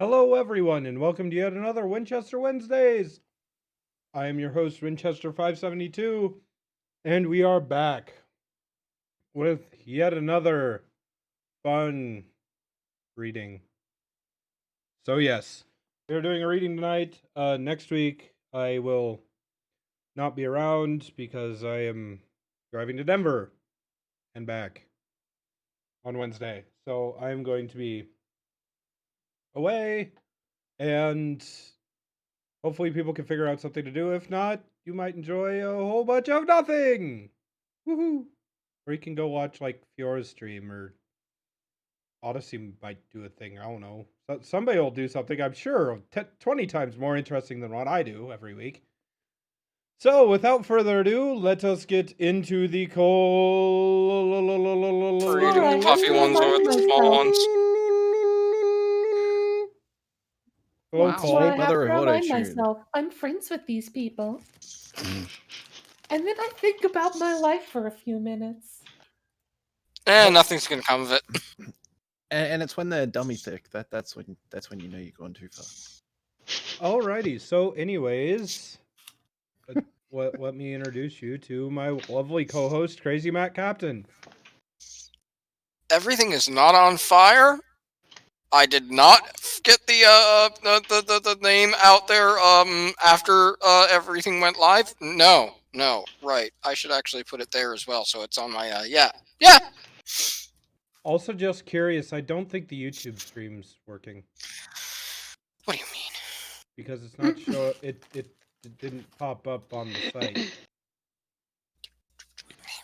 Hello, everyone, and welcome to yet another Winchester Wednesdays. I am your host, Winchester 572, and we are back with yet another fun reading. So, yes, we are doing a reading tonight. Next week, I will not be around because I am driving to Denver and back on Wednesday. So, I'm going to be away, and hopefully people can figure out something to do. If not, you might enjoy a whole bunch of nothing. Woohoo! Or you can go watch like Fiora's stream, or Odyssey might do a thing. I don't know. Somebody will do something, I'm sure, 20 times more interesting than what I do every week. So, without further ado, let us get into the For eating the puffy ones over the small ones. Hello, Wow. Cole. So I have Mother to of remind Auto-Tune. myself I'm friends with these people. And then I think about my life for a few minutes. Nothing's gonna come of it. And it's when they're dummy thick. That's when you know you're going too far. Alrighty, so anyways, let me introduce you to my lovely co-host, Crazy Matt Captain. Everything is not on fire. I did not get the name out there after everything went live. No, right. I should actually put it there as well, so it's on my yeah. Also, just curious, I don't think the YouTube stream's working What do you mean? because it's not show it didn't pop up on the site.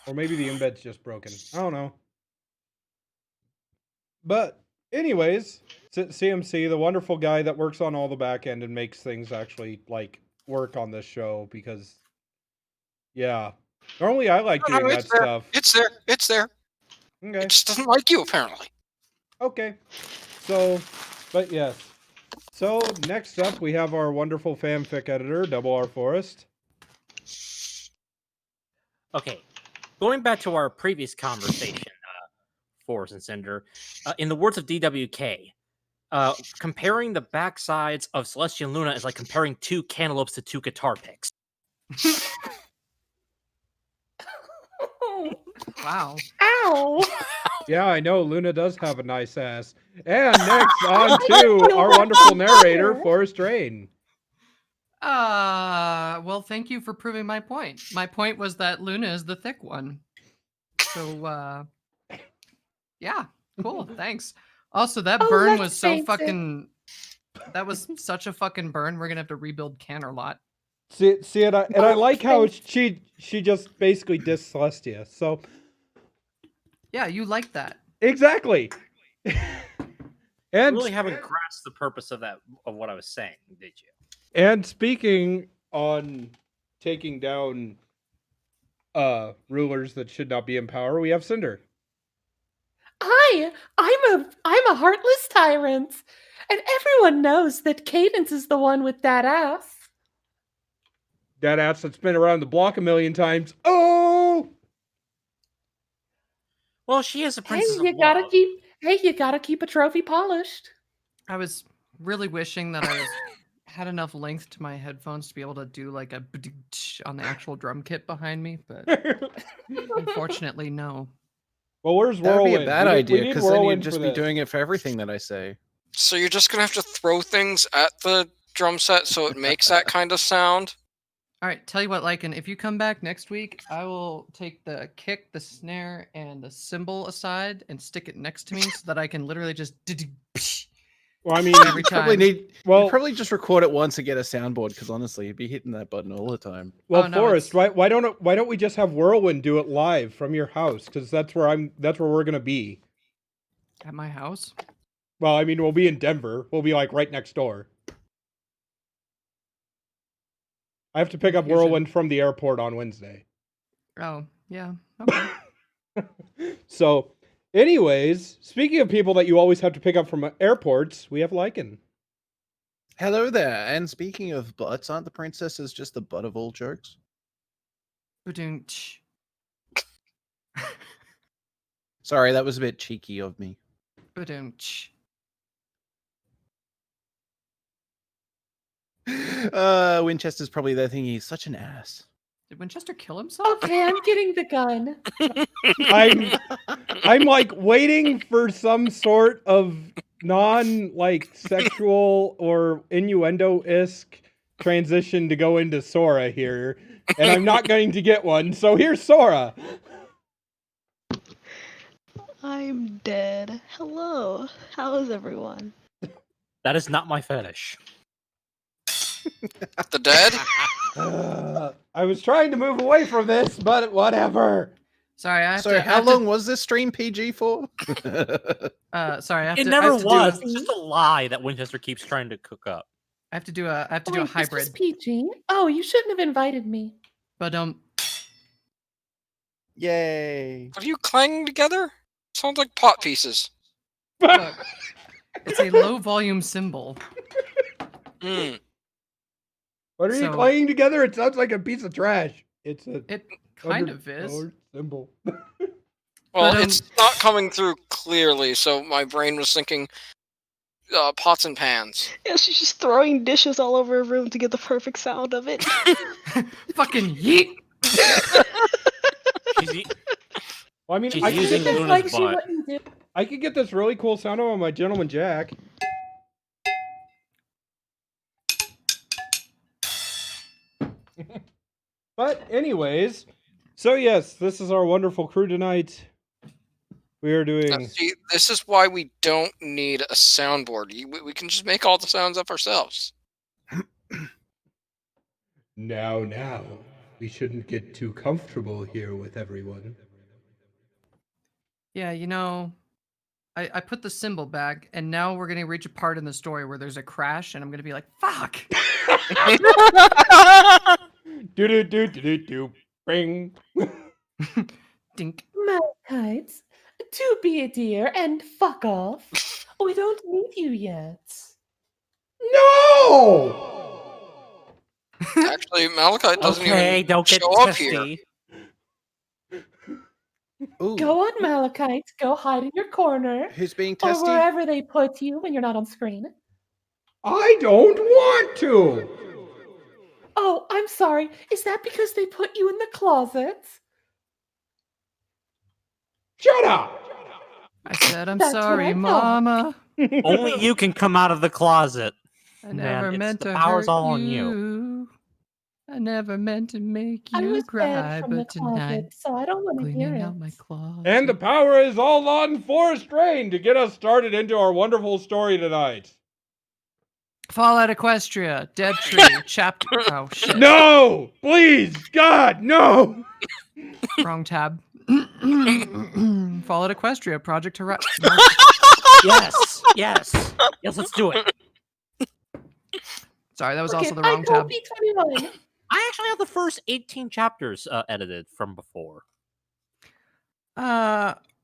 Or maybe the embed's just broken. I don't know. But anyways, CMC, the wonderful guy that works on all the back end and makes things actually like work on this show, because yeah. Normally I like doing that stuff. It's there. Okay. It just doesn't like you, apparently. Okay. So, but yes. So, next up, we have our wonderful fanfic editor, Double R Forest. Okay, going back to our previous conversation, Forest and Cinder, in the words of DWK, comparing the backsides of Celestia and Luna is like comparing two cantaloupes to two guitar picks. Wow. Ow! Yeah, I know, Luna does have a nice ass. And next, on to our wonderful narrator, Forest Rain. Well, thank you for proving my point. My point was that Luna is the thick one. So, yeah, cool. Thanks. Also, that burn let's was so face it. fucking. That was such a fucking burn. We're gonna have to rebuild Canterlot. See, and I like how she just basically dissed Celestia. So Yeah, you like that. exactly. And You really haven't grasped the purpose of what I was saying, did you? And speaking on taking down rulers that should not be in power, we have Cinder. I'm a heartless tyrant. And everyone knows that Cadence is the one with that ass. That ass that's been around the block a million times. Oh! Well, she is a Hey, princess of you gotta love. keep a trophy polished. I was really wishing that I had enough length to my headphones to be able to do like a on the actual drum kit behind me, but unfortunately, no. Well, where's That would Whirlwind? be a bad We idea, need because then Whirlwind you'd just for be this. doing it for everything that I say. So you're just gonna have to throw things at the drum set so it makes that kind of sound. All right, tell you what, Lycan, if you come back next week, I will take the kick, the snare, and the cymbal aside and stick it next to me so that I can literally just. Well, I mean, Every Probably time. you'd probably just record it once and get a soundboard, because honestly, you'd be hitting that button all the time. well, Oh, no, Forrest, it's- why don't we just have Whirlwind do it live from your house? Because that's where we're gonna be. At my house? Well, I mean, we'll be in Denver. We'll be like right next door. I have to pick up Whirlwind from the airport on Wednesday. Oh, yeah. Okay. So, anyways, speaking of people that you always have to pick up from airports, we have Lycan. Hello there, and speaking of butts, aren't the princesses just the butt of all jokes? Ba-doom-tsh. Sorry, that was a bit cheeky of me. Ba-doom-tsh. Winchester's probably there thinking he's such an ass. Did Winchester kill himself? Okay, I'm getting the gun. I'm like waiting for some sort of sexual or innuendo-esque transition to go into Sora here, and I'm not going to get one. So here's Sora. I'm dead. Hello. How is everyone? That is not my fetish. The dead? I was trying to move away from this, but whatever. Sorry, I have So to. how long was this stream PG for? Sorry, I have It to. never I have to was. Do It's just a lie that Winchester keeps trying to cook up. I have to do a. I have to Oh, do a wait, this was hybrid. PG. Oh, you shouldn't have invited me. But Yay. What are you clanging together? Sounds like pot pieces. look, it's a low volume cymbal. Hmm. What are you So- playing together? It sounds like a piece of trash. It's a It kind of is. $100 symbol. Well, But, it's not coming through clearly, so my brain was thinking pots and pans. Yeah, she's just throwing dishes all over her room to get the perfect sound of it. Fucking yeet. Well, I mean, She's I using could, Luna's like she butt. wouldn't do. I could get this really cool sound on my Gentleman Jack. But anyways, so yes, this is our wonderful crew tonight. We are Now, doing... see, this is why we don't need a soundboard. We can just make all the sounds up ourselves. Now, we shouldn't get too comfortable here with everyone. Yeah, you know, I put the cymbal back, and now we're gonna reach a part in the story where there's a crash, and I'm gonna be like, "Fuck!" Do, bing. Dink. Malachite, do be a dear and fuck off. We don't need you yet. No! Actually, Malachite doesn't Okay, even don't get show up here. testy. Ooh, Go on, Malachite. Go hide in your corner. who's being Or testy? wherever they put you when you're not on screen. I don't want to! Oh, I'm sorry. Is that because they put you in the closet? Shut up! I said, "I'm That's what sorry, I thought. Mama. Only you can come out of the closet. I never Man, it's meant the to power's hurt all on you. you. I never meant to make I you was cry, banned from the but tonight, closet, so I don't want to hear cleaning it. out my closet." And the power is all on Forest Rain to get us started into our wonderful story tonight. Fallout Equestria, Dead Tree, chapter. Oh shit! No! Please! God, no! Wrong tab. Fallout Equestria, Project Horizon. Yes, let's do it. Sorry, that was Look also it, the wrong I tab. told B21. I actually have the first 18 chapters edited from before.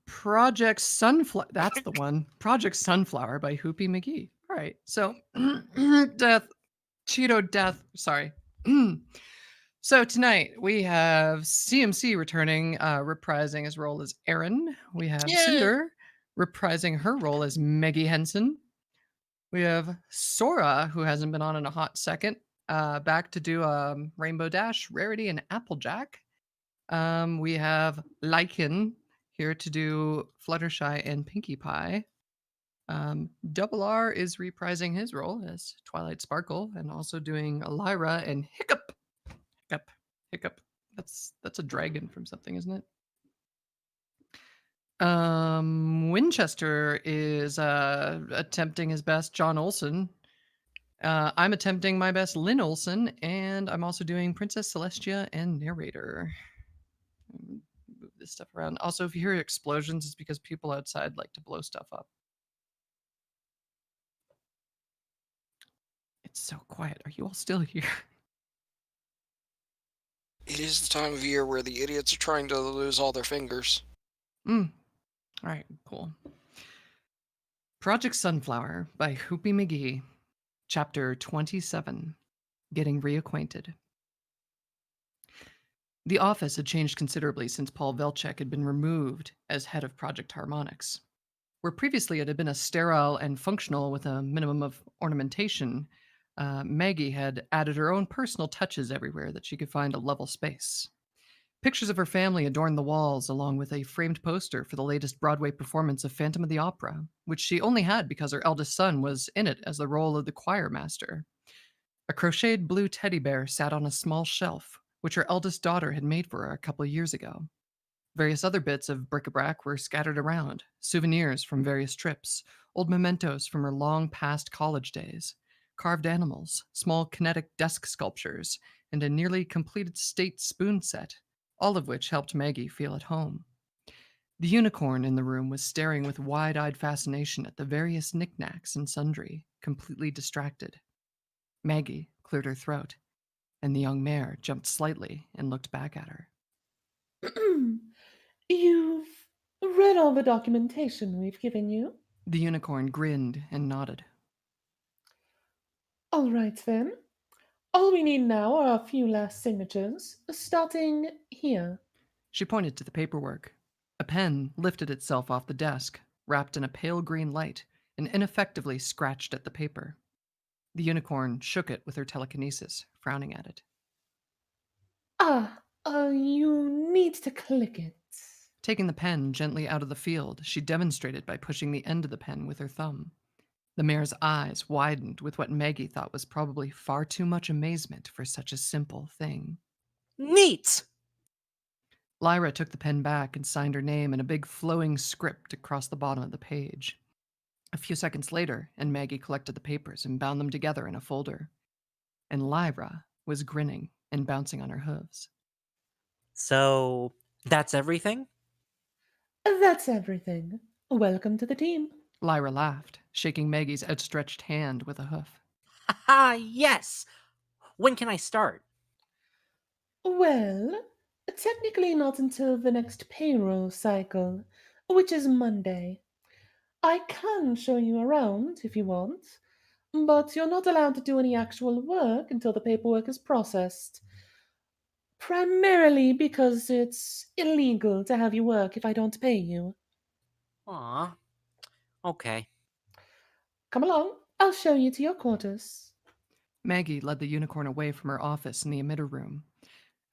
Project Sunflower. That's the one. Project Sunflower by Hoopy McGee. All right. So, Cheeto Death. Sorry. So tonight we have CMC returning, reprising his role as Erin. We have Yay. Cinder reprising her role as Meggie Henson. We have Sora, who hasn't been on in a hot second, back to do Rainbow Dash, Rarity, and Applejack. We have Lycan here to do Fluttershy and Pinkie Pie. Double R is reprising his role as Twilight Sparkle and also doing Lyra and Hiccup. That's a dragon from something, isn't it? Winchester is attempting his best John Olsen. I'm attempting my best Lynn Olsen, and I'm also doing Princess Celestia and narrator. Move this stuff around. Also, if you hear explosions, it's because people outside like to blow stuff up. It's so quiet. Are you all still here? It is the time of year where the idiots are trying to lose all their fingers. All right, cool. Project Sunflower by Hoopy McGee, Chapter 27, Getting Reacquainted. The office had changed considerably since Paul Velchek had been removed as head of Project Harmonix. Where previously it had been a sterile and functional with a minimum of ornamentation, Maggie had added her own personal touches everywhere that she could find a level space. Pictures of her family adorned the walls, along with a framed poster for the latest Broadway performance of Phantom of the Opera, which she only had because her eldest son was in it as the role of the choir master. A crocheted blue teddy bear sat on a small shelf, which her eldest daughter had made for her a couple of years ago. Various other bits of bric-a-brac were scattered around, souvenirs from various trips, old mementos from her long past college days, carved animals, small kinetic desk sculptures, and a nearly completed state spoon set, all of which helped Maggie feel at home. The unicorn in the room was staring with wide-eyed fascination at the various knickknacks and sundry, completely distracted. Maggie cleared her throat, and the young mare jumped slightly and looked back at her. You've read all the documentation we've given you? The unicorn grinned and nodded. All right then. All we need now are a few last signatures, starting here. She pointed to the paperwork. A pen lifted itself off the desk, wrapped in a pale green light, and ineffectively scratched at the paper. The unicorn shook it with her telekinesis, frowning at it. You need to click it. Taking the pen gently out of the field, she demonstrated by pushing the end of the pen with her thumb. The mare's eyes widened with what Maggie thought was probably far too much amazement for such a simple thing. Neat! Lyra took the pen back and signed her name in a big flowing script across the bottom of the page. A few seconds later, and Maggie collected the papers and bound them together in a folder. And Lyra was grinning and bouncing on her hooves. So, that's everything? That's everything. Welcome to the team. Lyra laughed, shaking Maggie's outstretched hand with a hoof. Haha, yes! When can I start? Well, technically not until the next payroll cycle, which is Monday. I can show you around if you want, but you're not allowed to do any actual work until the paperwork is processed. Primarily because it's illegal to have you work if I don't pay you. Aw. Okay. Come along, I'll show you to your quarters. Maggie led the unicorn away from her office in the emitter room.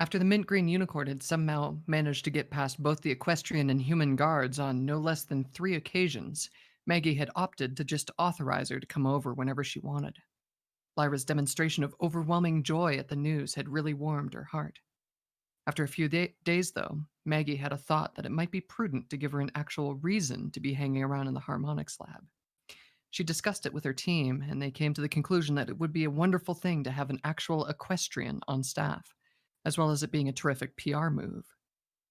After the mint green unicorn had somehow managed to get past both the equestrian and human guards on no less than 3 occasions, Maggie had opted to just authorize her to come over whenever she wanted. Lyra's demonstration of overwhelming joy at the news had really warmed her heart. After a few days, though, Maggie had a thought that it might be prudent to give her an actual reason to be hanging around in the harmonics lab. She discussed it with her team, and they came to the conclusion that it would be a wonderful thing to have an actual equestrian on staff, as well as it being a terrific PR move.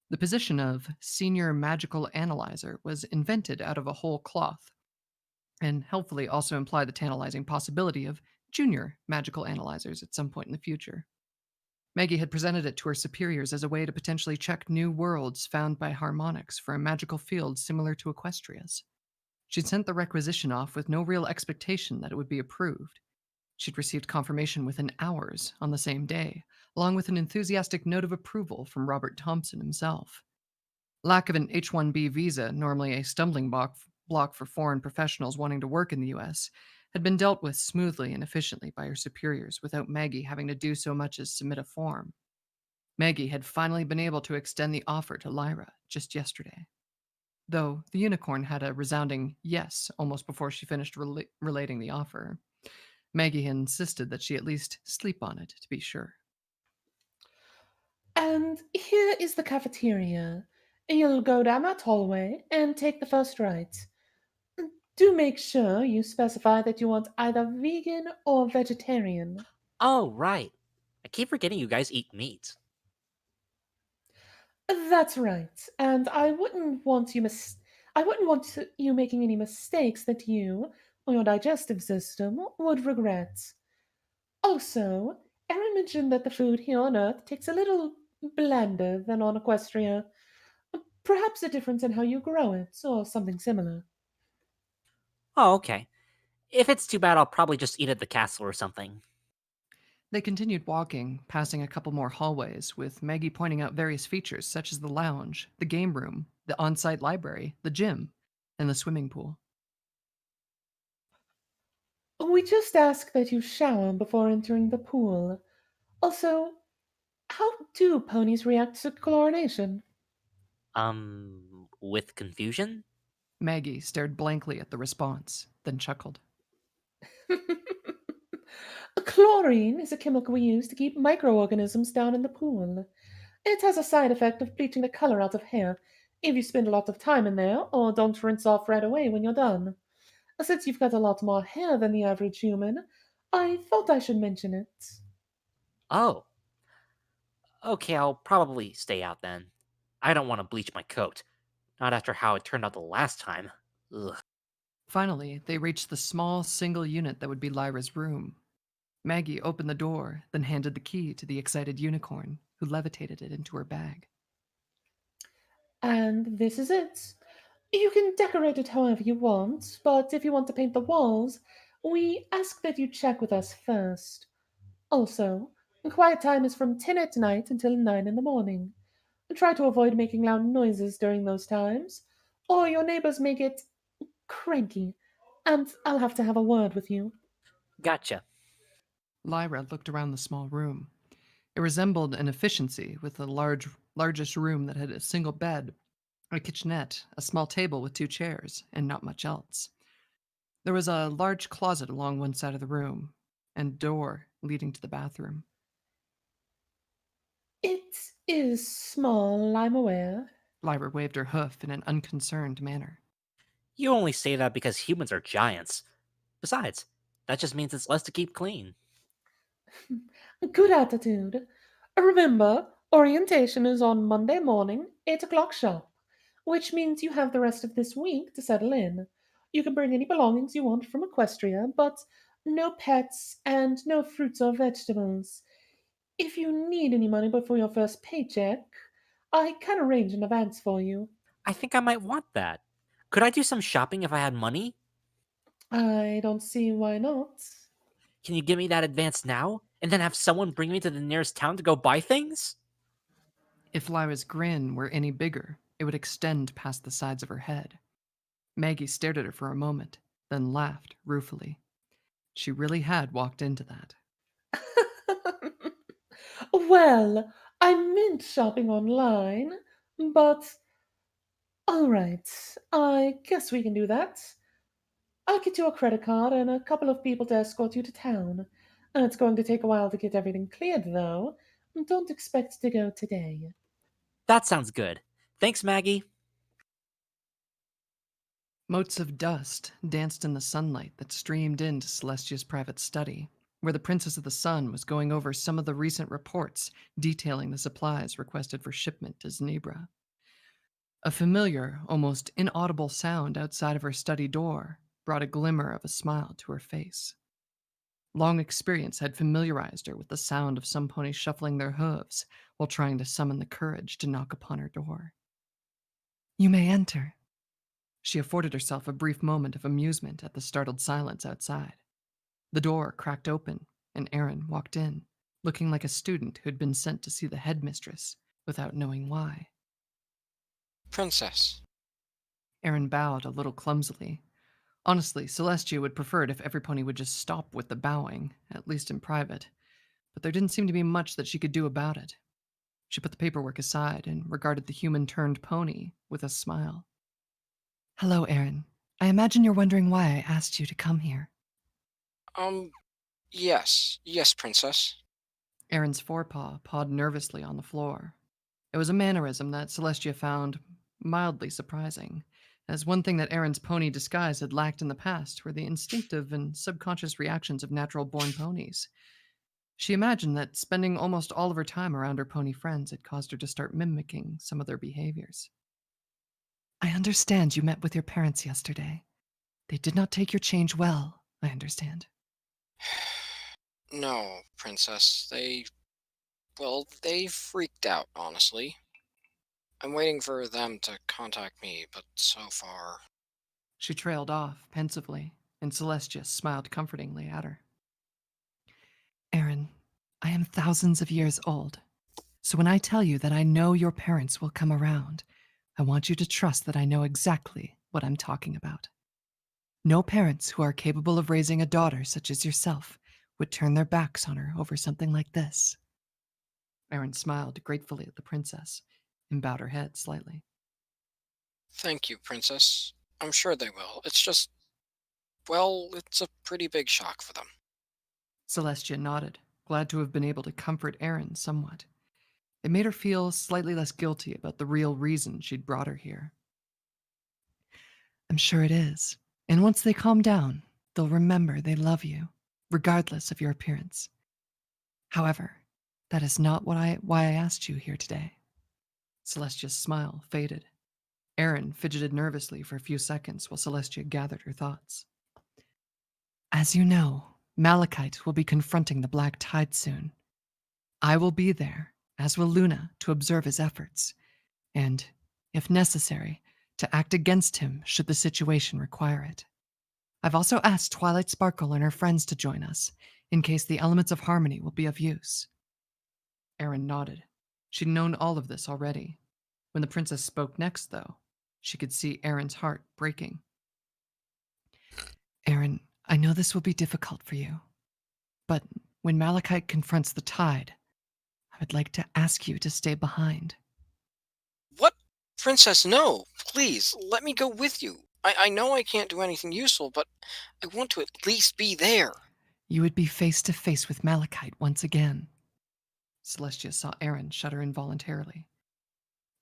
The position of Senior Magical Analyzer was invented out of a whole cloth, and helpfully also implied the tantalizing possibility of Junior Magical Analyzers at some point in the future. Maggie had presented it to her superiors as a way to potentially check new worlds found by harmonics for a magical field similar to Equestria's. She'd sent the requisition off with no real expectation that it would be approved. She'd received confirmation within hours on the same day, along with an enthusiastic note of approval from Robert Thompson himself. Lack of an H-1B visa, normally a stumbling block for foreign professionals wanting to work in the U.S., had been dealt with smoothly and efficiently by her superiors without Maggie having to do so much as submit a form. Maggie had finally been able to extend the offer to Lyra just yesterday. Though the unicorn had a resounding yes almost before she finished relating the offer. Maggie had insisted that she at least sleep on it to be sure. And here is the cafeteria. You'll go down that hallway and take the first right. Do make sure you specify that you want either vegan or vegetarian. Oh, right. I keep forgetting you guys eat meat. That's right, and I wouldn't want you making any mistakes that you or your digestive system would regret. Also, Erin mentioned that the food here on Earth tastes a little blander than on Equestria. Perhaps a difference in how you grow it, or something similar. Oh, okay. If it's too bad, I'll probably just eat at the castle or something. They continued walking, passing a couple more hallways, with Maggie pointing out various features such as the lounge, the game room, the on-site library, the gym, and the swimming pool. We just ask that you shower before entering the pool. Also, how do ponies react to chlorination? With confusion? Maggie stared blankly at the response, then chuckled. Chlorine is a chemical we use to keep microorganisms down in the pool. It has a side effect of bleaching the color out of hair if you spend a lot of time in there or don't rinse off right away when you're done. Since you've got a lot more hair than the average human, I thought I should mention it. Oh, okay, I'll probably stay out then. I don't want to bleach my coat. Not after how it turned out the last time. Ugh. Finally, they reached the small single unit that would be Lyra's room. Maggie opened the door, then handed the key to the excited unicorn, who levitated it into her bag. And this is it. You can decorate it however you want, but if you want to paint the walls, we ask that you check with us first. Also, quiet time is from 10 at night until 9 in the morning. Try to avoid making loud noises during those times, or your neighbors may get cranky, and I'll have to have a word with you. Gotcha. Lyra looked around the small room. It resembled an efficiency with the largest room that had a single bed, a kitchenette, a small table with 2 chairs, and not much else. There was a large closet along one side of the room, and a door leading to the bathroom. It is small, I'm aware. Lyra waved her hoof in an unconcerned manner. You only say that because humans are giants. Besides, that just means it's less to keep clean. Good attitude. Remember, orientation is on Monday morning, 8 o'clock sharp, which means you have the rest of this week to settle in. You can bring any belongings you want from Equestria, but no pets and no fruits or vegetables. If you need any money before your first paycheck, I can arrange in advance for you. I think I might want that. Could I do some shopping if I had money? I don't see why not. Can you give me that advance now? And then have someone bring me to the nearest town to go buy things? If Lyra's grin were any bigger, it would extend past the sides of her head. Maggie stared at her for a moment, then laughed ruefully. She really had walked into that. Well, I meant shopping online, but all right, I guess we can do that. I'll get you a credit card and a couple of people to escort you to town. It's going to take a while to get everything cleared, though. Don't expect to go today. That sounds good. Thanks, Maggie. Motes of dust danced in the sunlight that streamed into Celestia's private study, where the Princess of the Sun was going over some of the recent reports detailing the supplies requested for shipment to Znebra. A familiar, almost inaudible sound outside of her study door brought a glimmer of a smile to her face. Long experience had familiarized her with the sound of some ponies shuffling their hooves while trying to summon the courage to knock upon her door. "You may enter." She afforded herself a brief moment of amusement at the startled silence outside. The door cracked open, and Aaron walked in, looking like a student who had been sent to see the headmistress without knowing why. Princess. Aaron bowed a little clumsily. Honestly, Celestia would prefer it if every pony would just stop with the bowing, at least in private, but there didn't seem to be much that she could do about it. She put the paperwork aside and regarded the human-turned-pony with a smile. "Hello, Aaron. I imagine you're wondering why I asked you to come here." Yes, Princess. Aaron's forepaw pawed nervously on the floor. It was a mannerism that Celestia found mildly surprising, as one thing that Aaron's pony disguise had lacked in the past were the instinctive and subconscious reactions of natural-born ponies. She imagined that spending almost all of her time around her pony friends had caused her to start mimicking some of their behaviors. "I understand you met with your parents yesterday. They did not take your change well, I understand." No, Princess. They freaked out, honestly. I'm waiting for them to contact me, but so far... She trailed off pensively, and Celestia smiled comfortingly at her. "Aaron, I am thousands of years old, so when I tell you that I know your parents will come around, I want you to trust that I know exactly what I'm talking about." No parents who are capable of raising a daughter such as yourself would turn their backs on her over something like this. Erin smiled gratefully at the princess and bowed her head slightly. Thank you, Princess. I'm sure they will. It's just, well, it's a pretty big shock for them. Celestia nodded, glad to have been able to comfort Erin somewhat. It made her feel slightly less guilty about the real reason she'd brought her here. I'm sure it is. And once they calm down, they'll remember they love you, regardless of your appearance. However, that is not why I asked you here today. Celestia's smile faded. Erin fidgeted nervously for a few seconds while Celestia gathered her thoughts. As you know, Malachite will be confronting the Black Tide soon. I will be there, as will Luna, to observe his efforts, and, if necessary, to act against him should the situation require it. I've also asked Twilight Sparkle and her friends to join us, in case the elements of harmony will be of use. Erin nodded. She'd known all of this already. When the princess spoke next, though, she could see Erin's heart breaking. Erin, I know this will be difficult for you, but when Malachite confronts the tide, I would like to ask you to stay behind. What? Princess, no. Please, let me go with you. I know I can't do anything useful, but I want to at least be there. You would be face to face with Malachite once again. Celestia saw Erin shudder involuntarily.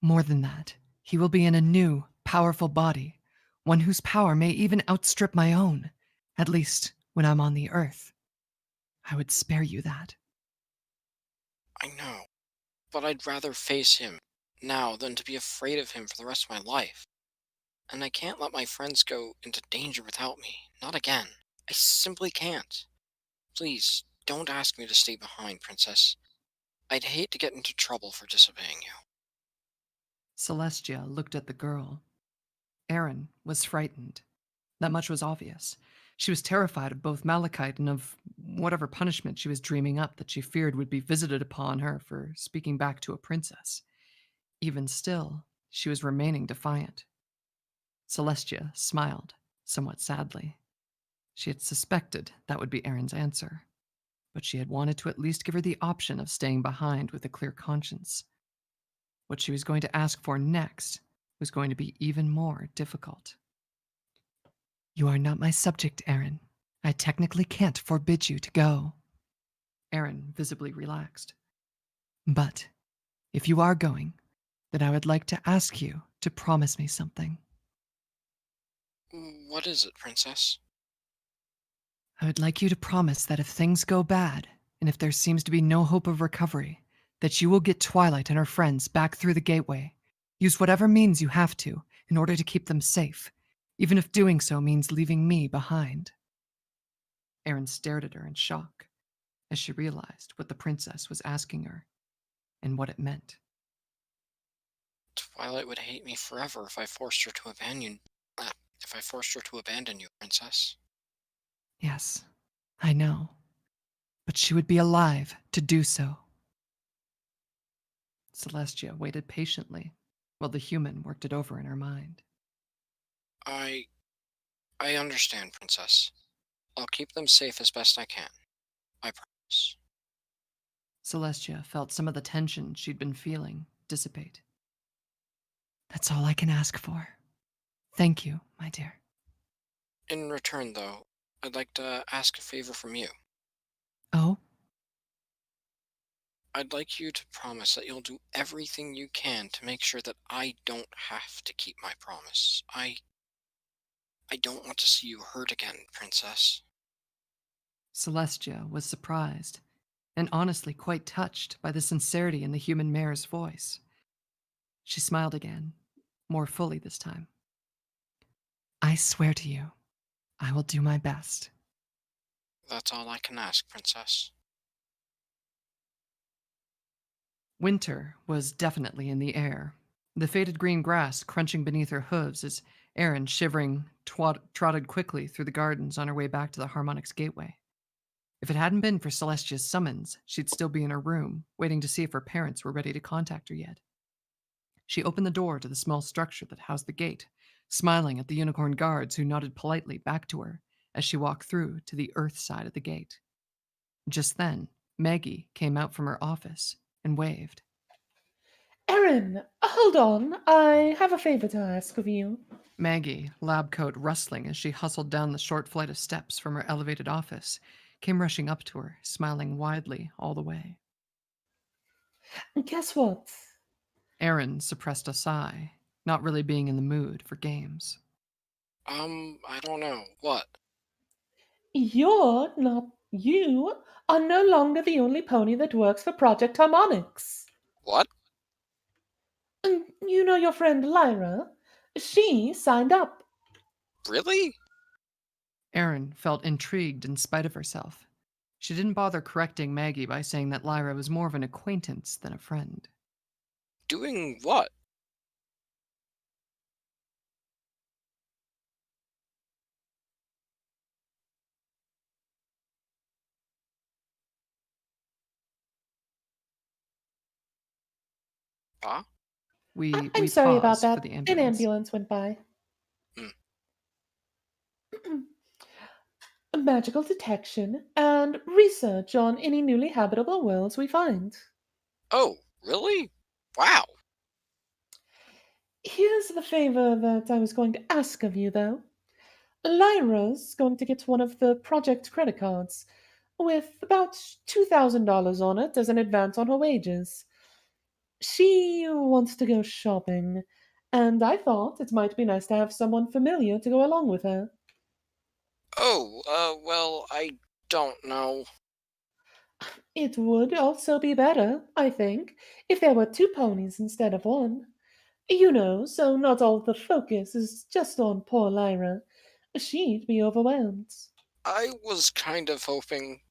More than that, he will be in a new, powerful body, one whose power may even outstrip my own, at least when I'm on the Earth. I would spare you that. I know, but I'd rather face him now than to be afraid of him for the rest of my life. And I can't let my friends go into danger without me. Not again. I simply can't. Please, don't ask me to stay behind, Princess. I'd hate to get into trouble for disobeying you. Celestia looked at the girl. Erin was frightened. That much was obvious. She was terrified of both Malachite and of whatever punishment she was dreaming up that she feared would be visited upon her for speaking back to a princess. Even still, she was remaining defiant. Celestia smiled, somewhat sadly. She had suspected that would be Erin's answer, but she had wanted to at least give her the option of staying behind with a clear conscience. What she was going to ask for next was going to be even more difficult. You are not my subject, Erin. I technically can't forbid you to go. Erin visibly relaxed. But if you are going, then I would like to ask you to promise me something. What is it, Princess? I would like you to promise that if things go bad, and if there seems to be no hope of recovery, that you will get Twilight and her friends back through the gateway. Use whatever means you have to in order to keep them safe, even if doing so means leaving me behind. Erin stared at her in shock as she realized what the princess was asking her and what it meant. Twilight would hate me forever if I forced her to abandon you, Princess. Yes, I know. But she would be alive to do so. Celestia waited patiently while the human worked it over in her mind. I understand, Princess. I'll keep them safe as best I can. I promise. Celestia felt some of the tension she'd been feeling dissipate. That's all I can ask for. Thank you, my dear. In return, though, I'd like to ask a favor from you. Oh? I'd like you to promise that you'll do everything you can to make sure that I don't have to keep my promise. I don't want to see you hurt again, Princess. Celestia was surprised and honestly quite touched by the sincerity in the human mare's voice. She smiled again, more fully this time. I swear to you, I will do my best. That's all I can ask, Princess. Winter was definitely in the air, the faded green grass crunching beneath her hooves as Erin, shivering, trotted quickly through the gardens on her way back to the Harmonics Gateway. If it hadn't been for Celestia's summons, she'd still be in her room, waiting to see if her parents were ready to contact her yet. She opened the door to the small structure that housed the gate, smiling at the unicorn guards who nodded politely back to her as she walked through to the earth side of the gate. Just then, Maggie came out from her office and waved. Erin, hold on. I have a favor to ask of you. Maggie, lab coat rustling as she hustled down the short flight of steps from her elevated office, came rushing up to her, smiling widely all the way. Guess what? Erin suppressed a sigh, not really being in the mood for games. I don't know. What? You are no longer the only pony that works for Project Harmonix. What? And you know your friend Lyra? She signed up. Really? Erin felt intrigued in spite of herself. She didn't bother correcting Maggie by saying that Lyra was more of an acquaintance than a friend. Doing what? Huh? We I'm sorry about paused that. for the An ambulance. ambulance went by. Hmm. Magical detection and research on any newly habitable worlds we find. Oh, really? Wow. Here's the favor that I was going to ask of you, though. Lyra's going to get one of the project credit cards, with about $2,000 on it as an advance on her wages. She wants to go shopping, and I thought it might be nice to have someone familiar to go along with her. Oh, well, I don't know. It would also be better, I think, if there were two ponies instead of one. You know, so not all the focus is just on poor Lyra. She'd be overwhelmed. I was kind of hoping.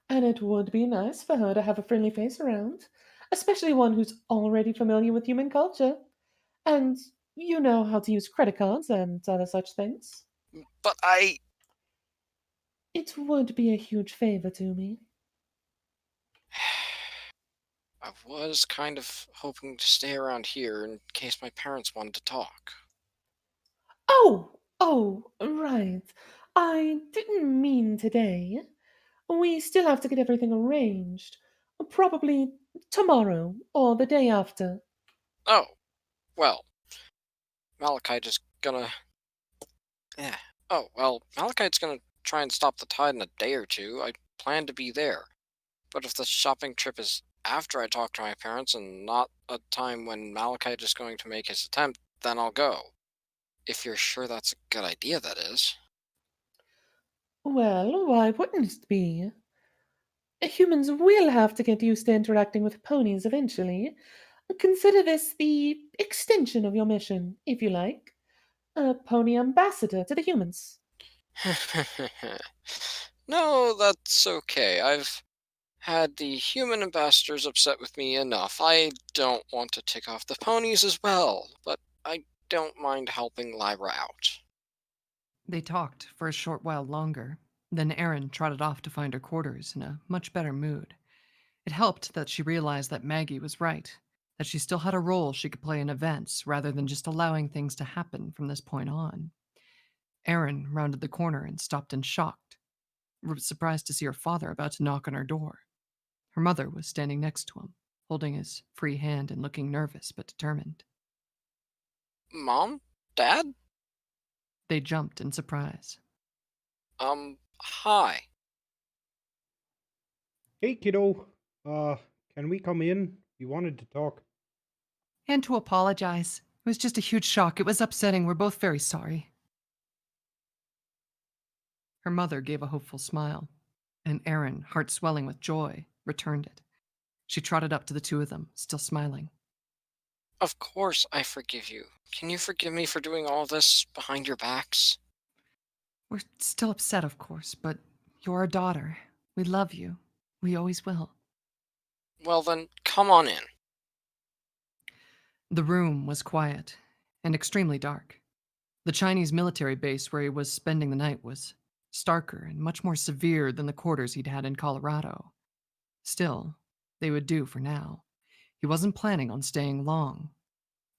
And it would be nice for her to have a friendly face around, especially one who's already familiar with human culture. And you know how to use credit cards and other such things. But I It would be a huge favor to me. was kind of hoping to stay around here in case my parents wanted to talk. Oh, right. I didn't mean today. We still have to get everything arranged. Probably tomorrow or the day after. Oh, well, Malachite is gonna. Yeah. Oh, well, Malachite's gonna try and stop the tide in a day or two. I plan to be there. But if the shopping trip is after I talk to my parents and not a time when Malachite is going to make his attempt, then I'll go. If you're sure that's a good idea, that is. Well, why wouldn't it be? Humans will have to get used to interacting with ponies eventually. Consider this the extension of your mission, if you like. A pony ambassador to the humans. No, that's okay. I've had the human ambassadors upset with me enough. I don't want to tick off the ponies as well, but I don't mind helping Lyra out. They talked for a short while longer. Then Erin trotted off to find her quarters in a much better mood. It helped that she realized that Maggie was right, that she still had a role she could play in events rather than just allowing things to happen from this point on. Erin rounded the corner and stopped in shock, surprised to see her father about to knock on her door. Her mother was standing next to him, holding his free hand and looking nervous but determined. Mom? Dad? They jumped in surprise. Hi. Hey, kiddo. Can we come in? We wanted to talk. And to apologize. It was just a huge shock. It was upsetting. We're both very sorry. Her mother gave a hopeful smile, and Erin, heart swelling with joy, returned it. She trotted up to the two of them, still smiling. Of course I forgive you. Can you forgive me for doing all this behind your backs? We're still upset, of course, but you're our daughter. We love you. We always will. Well then, come on in. The room was quiet and extremely dark. The Chinese military base where he was spending the night was starker and much more severe than the quarters he'd had in Colorado. Still, they would do for now. He wasn't planning on staying long.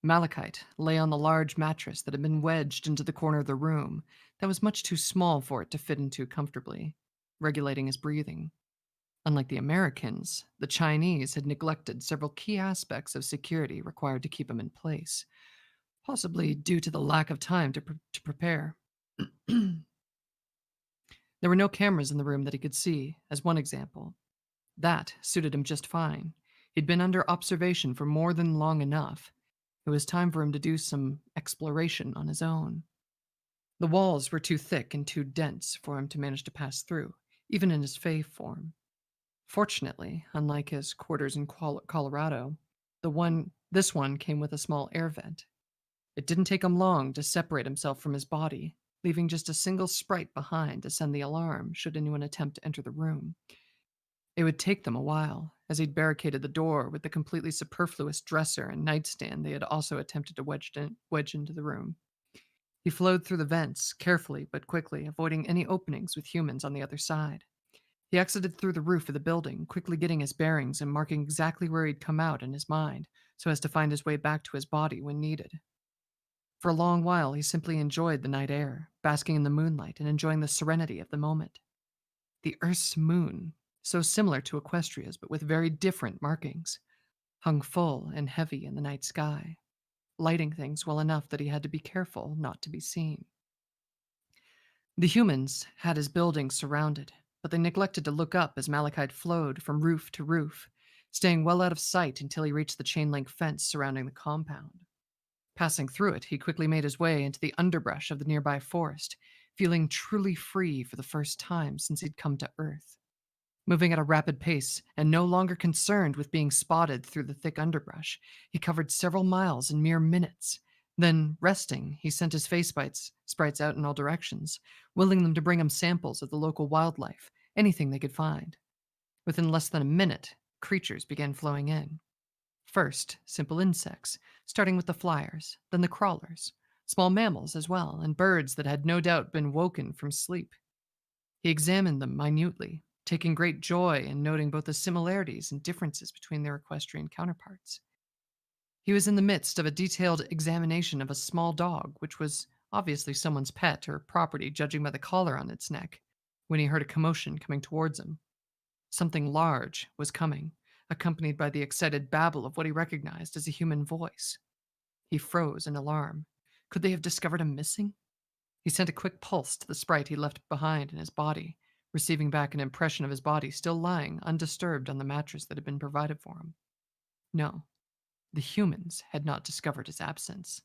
Malachite lay on the large mattress that had been wedged into the corner of the room that was much too small for it to fit into comfortably, regulating his breathing. Unlike the Americans, the Chinese had neglected several key aspects of security required to keep him in place, possibly due to the lack of time to prepare. There were no cameras in the room that he could see, as one example. That suited him just fine. He'd been under observation for more than long enough. It was time for him to do some exploration on his own. The walls were too thick and too dense for him to manage to pass through, even in his Fae form. Fortunately, unlike his quarters in Colorado, this one came with a small air vent. It didn't take him long to separate himself from his body, leaving just a single sprite behind to send the alarm should anyone attempt to enter the room. It would take them a while, as he'd barricaded the door with the completely superfluous dresser and nightstand they had also attempted to wedge into the room. He flowed through the vents, carefully but quickly, avoiding any openings with humans on the other side. He exited through the roof of the building, quickly getting his bearings and marking exactly where he'd come out in his mind, so as to find his way back to his body when needed. For a long while, he simply enjoyed the night air, basking in the moonlight and enjoying the serenity of the moment. The Earth's moon, so similar to Equestria's but with very different markings, hung full and heavy in the night sky, lighting things well enough that he had to be careful not to be seen. The humans had his building surrounded, but they neglected to look up as Malachite flowed from roof to roof, staying well out of sight until he reached the chain-link fence surrounding the compound. Passing through it, he quickly made his way into the underbrush of the nearby forest, feeling truly free for the first time since he'd come to Earth. Moving at a rapid pace and no longer concerned with being spotted through the thick underbrush, he covered several miles in mere minutes. Then, resting, he sent his face sprites out in all directions, willing them to bring him samples of the local wildlife, anything they could find. Within less than a minute, creatures began flowing in. First, simple insects, starting with the flyers, then the crawlers, small mammals as well, and birds that had no doubt been woken from sleep. He examined them minutely, taking great joy in noting both the similarities and differences between their equestrian counterparts. He was in the midst of a detailed examination of a small dog, which was obviously someone's pet or property, judging by the collar on its neck, when he heard a commotion coming towards him. Something large was coming, accompanied by the excited babble of what he recognized as a human voice. He froze in alarm. Could they have discovered him missing? He sent a quick pulse to the sprite he left behind in his body, receiving back an impression of his body still lying undisturbed on the mattress that had been provided for him. No, the humans had not discovered his absence.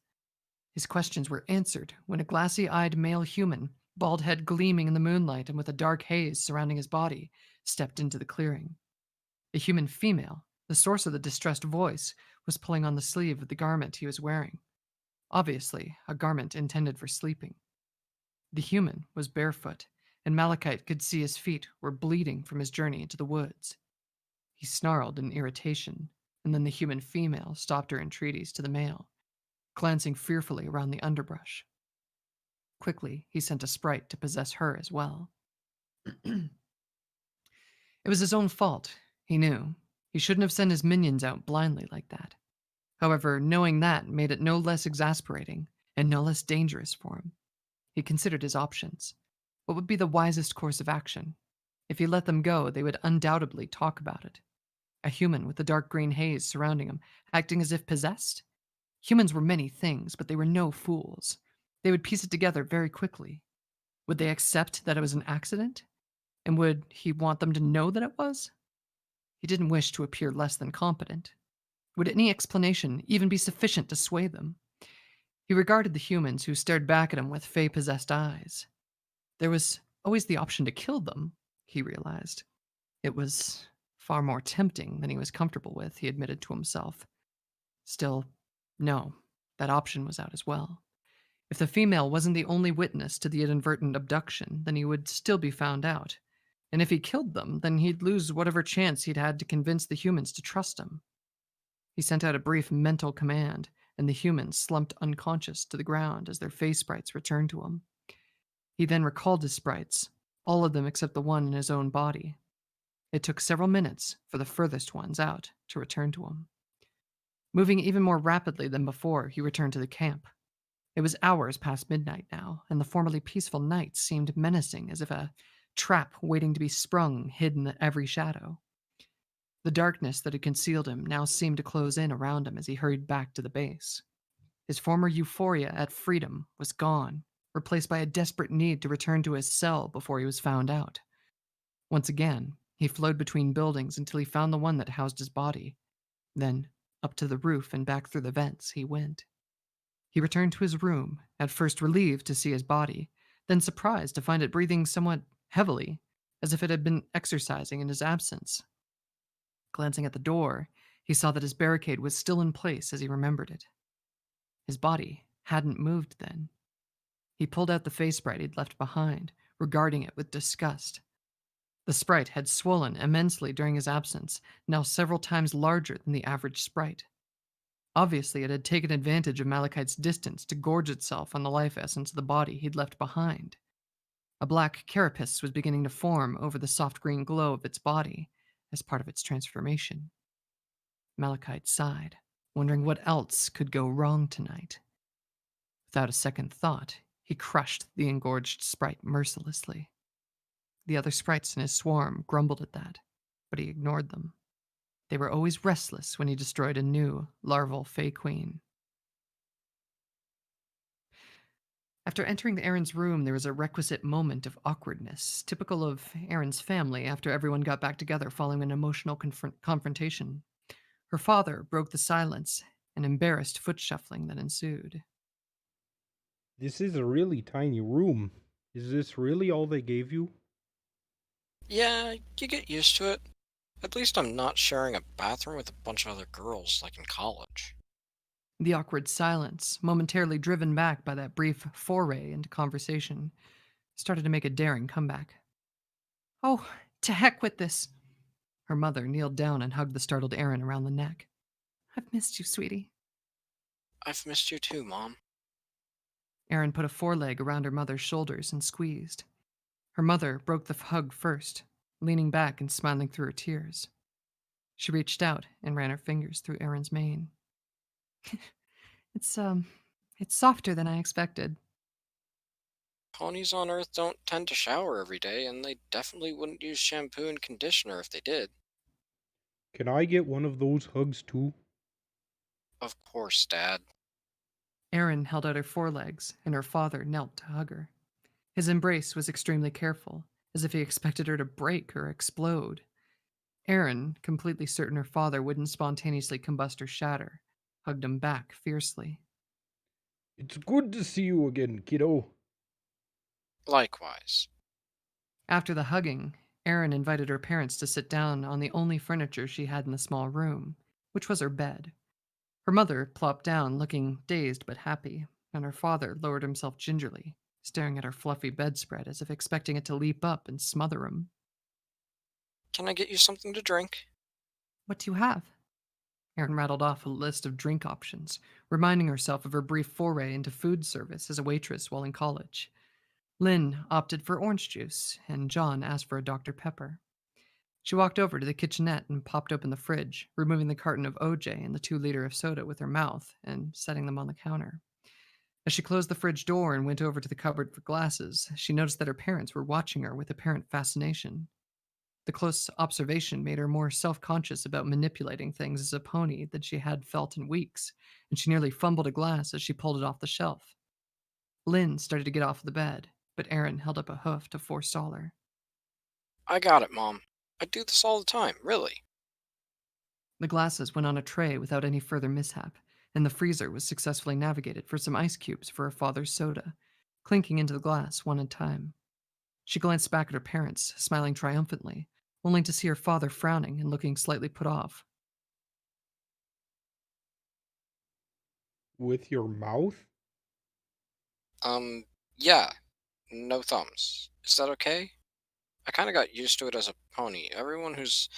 His questions were answered when a glassy-eyed male human, bald head gleaming in the moonlight and with a dark haze surrounding his body, stepped into the clearing. The human female, the source of the distressed voice, was pulling on the sleeve of the garment he was wearing. Obviously, a garment intended for sleeping. The human was barefoot, and Malachite could see his feet were bleeding from his journey into the woods. He snarled in irritation, and then the human female stopped her entreaties to the male, glancing fearfully around the underbrush. Quickly, he sent a sprite to possess her as well. It was his own fault, he knew. He shouldn't have sent his minions out blindly like that. However, knowing that made it no less exasperating and no less dangerous for him. He considered his options. What would be the wisest course of action? If he let them go, they would undoubtedly talk about it. A human with the dark green haze surrounding him, acting as if possessed? Humans were many things, but they were no fools. They would piece it together very quickly. Would they accept that it was an accident? And would he want them to know that it was? He didn't wish to appear less than competent. Would any explanation even be sufficient to sway them? He regarded the humans who stared back at him with Fae-possessed eyes. There was always the option to kill them, he realized. It was far more tempting than he was comfortable with, he admitted to himself. Still, no, that option was out as well. If the female wasn't the only witness to the inadvertent abduction, then he would still be found out. And if he killed them, then he'd lose whatever chance he'd had to convince the humans to trust him. He sent out a brief mental command, and the humans slumped unconscious to the ground as their face sprites returned to him. He then recalled his sprites, all of them except the one in his own body. It took several minutes for the furthest ones out to return to him. Moving even more rapidly than before, he returned to the camp. It was hours past midnight now, and the formerly peaceful night seemed menacing, as if a trap waiting to be sprung hid in every shadow. The darkness that had concealed him now seemed to close in around him as he hurried back to the base. His former euphoria at freedom was gone, replaced by a desperate need to return to his cell before he was found out. Once again, he flowed between buildings until he found the one that housed his body. Then, up to the roof and back through the vents, he went. He returned to his room, at first relieved to see his body, then surprised to find it breathing somewhat heavily, as if it had been exercising in his absence. Glancing at the door, he saw that his barricade was still in place as he remembered it. His body hadn't moved then. He pulled out the face sprite he'd left behind, regarding it with disgust. The sprite had swollen immensely during his absence, now several times larger than the average sprite. Obviously, it had taken advantage of Malachite's distance to gorge itself on the life essence of the body he'd left behind. A black carapace was beginning to form over the soft green glow of its body as part of its transformation. Malachite sighed, wondering what else could go wrong tonight. Without a second thought, he crushed the engorged sprite mercilessly. The other sprites in his swarm grumbled at that, but he ignored them. They were always restless when he destroyed a new, larval Fey Queen. After entering Aaron's room, there was a requisite moment of awkwardness, typical of Aaron's family after everyone got back together following an emotional confrontation. Her father broke the silence, an embarrassed foot shuffling that ensued. This is a really tiny room. Is this really all they gave you? Yeah, you get used to it. At least I'm not sharing a bathroom with a bunch of other girls like in college. The awkward silence, momentarily driven back by that brief foray into conversation, started to make a daring comeback. Oh, to heck with this. Her mother kneeled down and hugged the startled Aaron around the neck. I've missed you, sweetie. I've missed you too, Mom. Aaron put a foreleg around her mother's shoulders and squeezed. Her mother broke the hug first, leaning back and smiling through her tears. She reached out and ran her fingers through Aaron's mane. It's softer than I expected. Ponies on Earth don't tend to shower every day, and they definitely wouldn't use shampoo and conditioner if they did. Can I get one of those hugs too? Of course, Dad. Aaron held out her forelegs, and her father knelt to hug her. His embrace was extremely careful, as if he expected her to break or explode. Aaron, completely certain her father wouldn't spontaneously combust or shatter, hugged him back fiercely. It's good to see you again, kiddo. Likewise. After the hugging, Aaron invited her parents to sit down on the only furniture she had in the small room, which was her bed. Her mother plopped down, looking dazed but happy, and her father lowered himself gingerly, staring at her fluffy bedspread as if expecting it to leap up and smother him. Can I get you something to drink? What do you have? Aaron rattled off a list of drink options, reminding herself of her brief foray into food service as a waitress while in college. Lynn opted for orange juice, and John asked for a Dr. Pepper. She walked over to the kitchenette and popped open the fridge, removing the carton of OJ and the 2-liter of soda with her mouth and setting them on the counter. As she closed the fridge door and went over to the cupboard for glasses, she noticed that her parents were watching her with apparent fascination. The close observation made her more self-conscious about manipulating things as a pony than she had felt in weeks, and she nearly fumbled a glass as she pulled it off the shelf. Lynn started to get off the bed, but Aaron held up a hoof to forestall her. I got it, Mom. I do this all the time, really. The glasses went on a tray without any further mishap, and the freezer was successfully navigated for some ice cubes for her father's soda, clinking into the glass one at a time. She glanced back at her parents, smiling triumphantly, only to see her father frowning and looking slightly put off. With your mouth? Yeah. No thumbs. Is that okay? I kinda got used to it as a pony. Everyone who's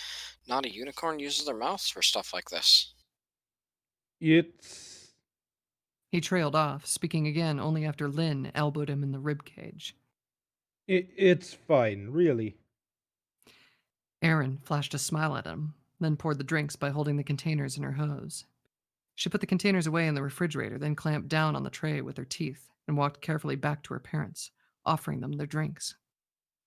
not a unicorn uses their mouths for stuff like this. It's... He trailed off, speaking again only after Lynn elbowed him in the ribcage. It's fine, really. Aaron flashed a smile at him, then poured the drinks by holding the containers in her hose. She put the containers away in the refrigerator, then clamped down on the tray with her teeth and walked carefully back to her parents, offering them their drinks.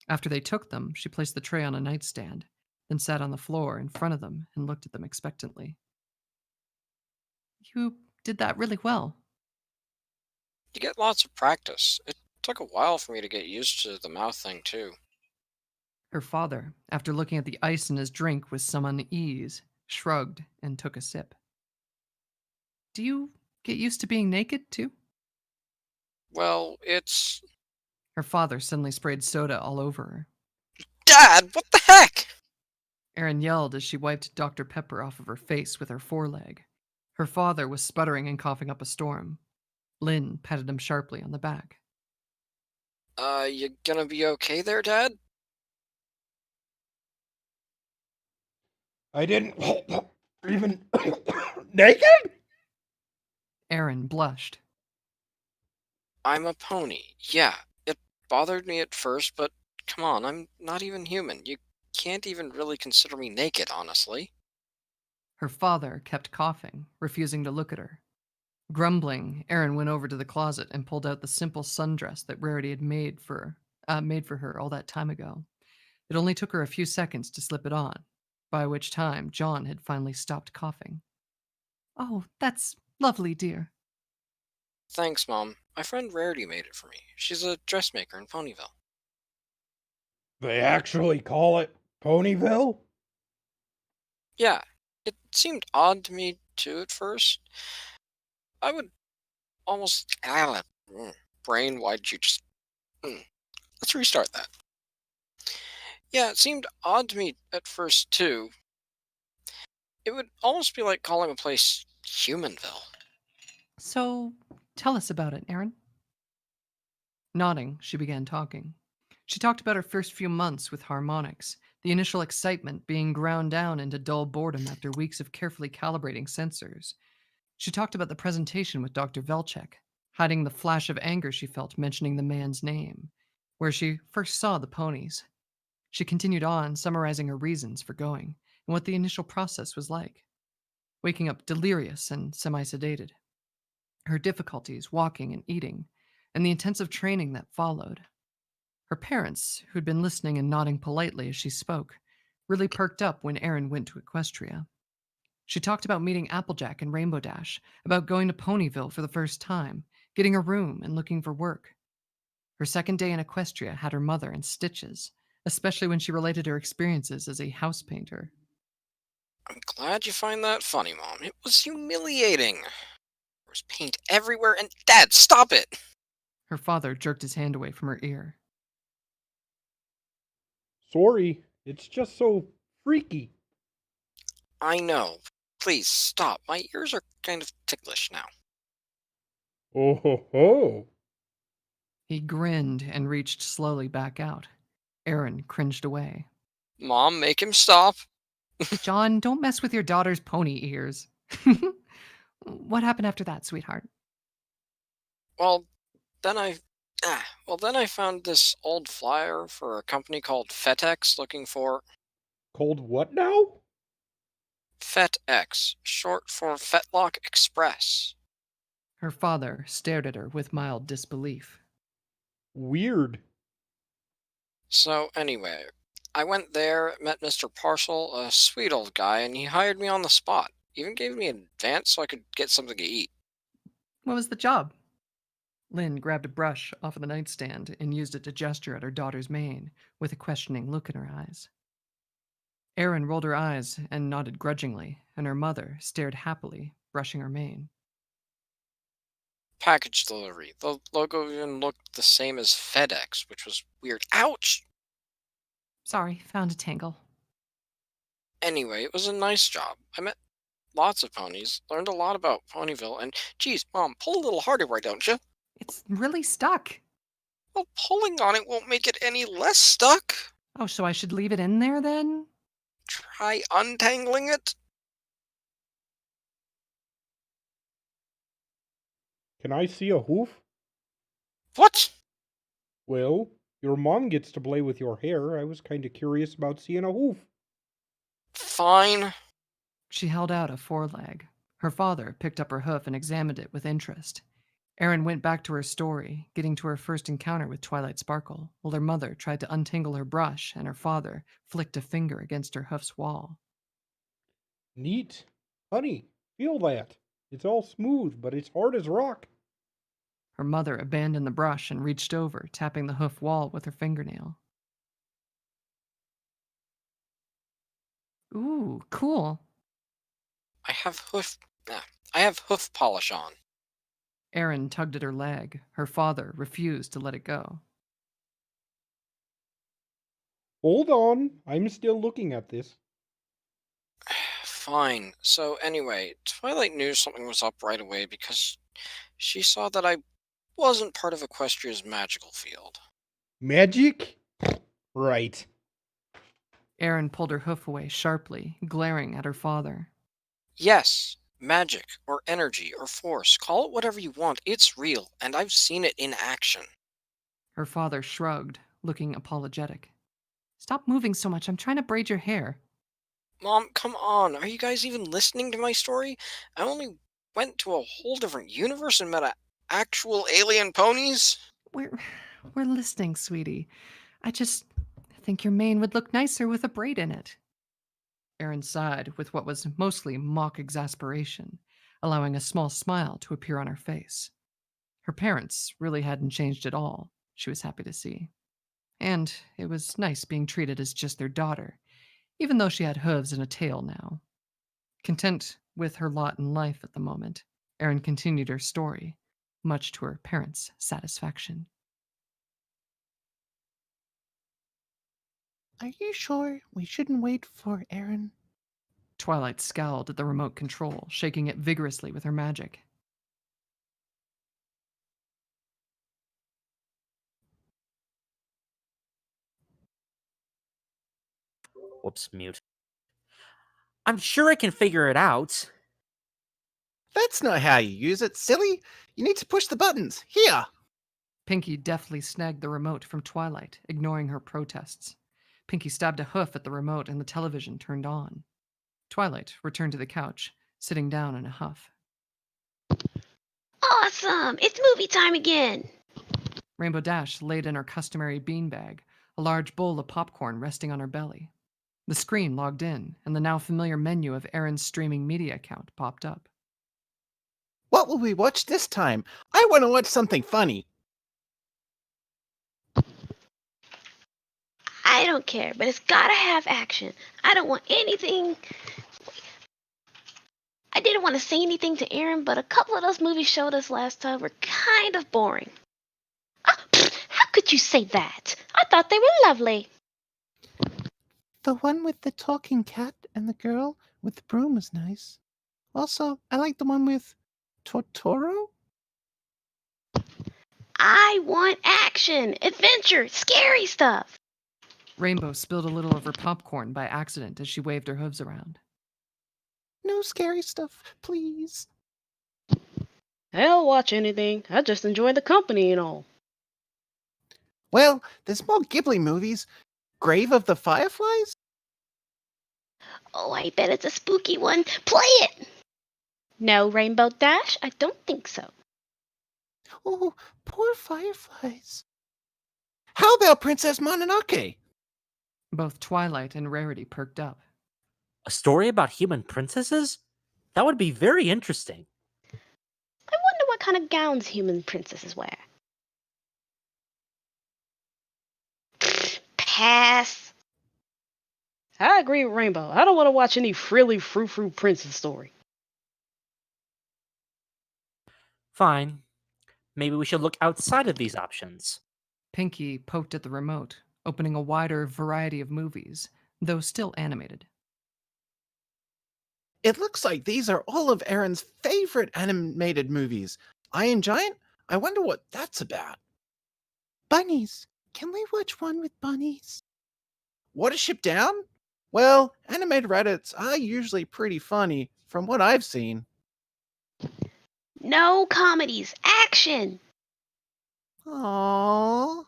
After they took them, she placed the tray on a nightstand, then sat on the floor in front of them and looked at them expectantly. You did that really well. You get lots of practice. It took a while for me to get used to the mouth thing, too. Her father, after looking at the ice in his drink with some unease, shrugged and took a sip. Do you get used to being naked, too? Well, it's... Her father suddenly sprayed soda all over her. Dad, what the heck? Erin yelled as she wiped Dr. Pepper off of her face with her foreleg. Her father was sputtering and coughing up a storm. Lynn patted him sharply on the back. You gonna be okay there, Dad? I didn't even naked? Erin blushed. I'm a pony. Yeah, it bothered me at first, but come on, I'm not even human. You can't even really consider me naked, honestly. Her father kept coughing, refusing to look at her. Grumbling, Erin went over to the closet and pulled out the simple sundress that Rarity had made for her all that time ago. It only took her a few seconds to slip it on, by which time John had finally stopped coughing. Oh, that's lovely, dear. Thanks, Mom. My friend Rarity made it for me. She's a dressmaker in Ponyville. They actually call it Ponyville? Yeah, it seemed odd to me, too, at first. I would almost... brain, why did you just... Let's restart that. Yeah, it seemed odd to me at first, too. It would almost be like calling a place Humanville. So, tell us about it, Erin. Nodding, she began talking. She talked about her first few months with harmonics, the initial excitement being ground down into dull boredom after weeks of carefully calibrating sensors. She talked about the presentation with Dr. Velchek, hiding the flash of anger she felt mentioning the man's name, where she first saw the ponies. She continued on, summarizing her reasons for going and what the initial process was like. Waking up delirious and semi-sedated. Her difficulties walking and eating, and the intensive training that followed. Her parents, who'd been listening and nodding politely as she spoke, really perked up when Erin went to Equestria. She talked about meeting Applejack and Rainbow Dash, about going to Ponyville for the first time, getting a room and looking for work. Her second day in Equestria had her mother in stitches, especially when she related her experiences as a house painter. I'm glad you find that funny, Mom. It was humiliating. There was paint everywhere, and Dad, stop it! Her father jerked his hand away from her ear. Sorry, it's just so freaky. I know. Please, stop. My ears are kind of ticklish now. Oh ho ho. He grinned and reached slowly back out. Erin cringed away. Mom, make him stop. John, don't mess with your daughter's pony ears. What happened after that, sweetheart? Well, then I found this old flyer for a company called FetX looking for... Cold what now? FetX, short for Fetlock Express. Her father stared at her with mild disbelief. Weird. So anyway, I went there, met Mr. Parcel, a sweet old guy, and he hired me on the spot. Even gave me an advance so I could get something to eat. What was the job? Lynn grabbed a brush off of the nightstand and used it to gesture at her daughter's mane, with a questioning look in her eyes. Erin rolled her eyes and nodded grudgingly, and her mother stared happily, brushing her mane. Package delivery. The logo even looked the same as FedEx, which was weird. Ouch! Sorry, found a tangle. Anyway, it was a nice job. I met lots of ponies, learned a lot about Ponyville, and geez, Mom, pull a little harder, why don't you? It's really stuck. Well, pulling on it won't make it any less stuck. Oh, so I should leave it in there then? Try untangling it. Can I see a hoof? What? Well, your mom gets to play with your hair. I was kind of curious about seeing a hoof. Fine. She held out a foreleg. Her father picked up her hoof and examined it with interest. Erin went back to her story, getting to her first encounter with Twilight Sparkle, while her mother tried to untangle her brush and her father flicked a finger against her hoof's wall. Neat. Honey, feel that. It's all smooth, but it's hard as rock. Her mother abandoned the brush and reached over, tapping the hoof wall with her fingernail. Ooh, cool. I have hoof polish on. Erin tugged at her leg. Her father refused to let it go. Hold on, I'm still looking at this. Fine. So anyway, Twilight knew something was up right away because she saw that I wasn't part of Equestria's magical field. Magic? Right. Erin pulled her hoof away sharply, glaring at her father. Yes, magic, or energy, or force. Call it whatever you want. It's real, and I've seen it in action. Her father shrugged, looking apologetic. Stop moving so much. I'm trying to braid your hair. Mom, come on. Are you guys even listening to my story? I only went to a whole different universe and met actual alien ponies. We're listening, sweetie. I just think your mane would look nicer with a braid in it. Erin sighed with what was mostly mock exasperation, allowing a small smile to appear on her face. Her parents really hadn't changed at all, she was happy to see. And it was nice being treated as just their daughter, even though she had hooves and a tail now. Content with her lot in life at the moment, Erin continued her story, much to her parents' satisfaction. Are you sure we shouldn't wait for Erin? Twilight scowled at the remote control, shaking it vigorously with her magic. Whoops, mute. I'm sure I can figure it out. That's not how you use it, silly. You need to push the buttons. Here! Pinky deftly snagged the remote from Twilight, ignoring her protests. Pinky stabbed a hoof at the remote and the television turned on. Twilight returned to the couch, sitting down in a huff. Awesome! It's movie time again! Rainbow Dash laid in her customary beanbag, a large bowl of popcorn resting on her belly. The screen logged in, and the now familiar menu of Erin's streaming media account popped up. What will we watch this time? I want to watch something funny. I don't care, but it's gotta have action. I don't want anything. I didn't want to say anything to Erin, but a couple of those movies showed us last time were kind of boring. How could you say that? I thought they were lovely. The one with the talking cat and the girl with the broom was nice. Also, I like the one with Totoro. I want action, adventure, scary stuff. Rainbow spilled a little of her popcorn by accident as she waved her hooves around. No scary stuff, please. I'll watch anything. I just enjoy the company and all. Well, there's more Ghibli movies. Grave of the Fireflies? Oh, I bet it's a spooky one. Play it! No, Rainbow Dash, I don't think so. Oh, poor fireflies. How about Princess Mononoke? Both Twilight and Rarity perked up. A story about human princesses? That would be very interesting. I wonder what kind of gowns human princesses wear. Pass. I agree with Rainbow. I don't want to watch any frilly frou-frou princess story. Fine. Maybe we should look outside of these options. Pinky poked at the remote, opening a wider variety of movies, though still animated. It looks like these are all of Erin's favorite animated movies. Iron Giant? I wonder what that's about. Bunnies. Can we watch one with bunnies? Watership Down? Well, animated Reddits are usually pretty funny, from what I've seen. No comedies. Action. Aww.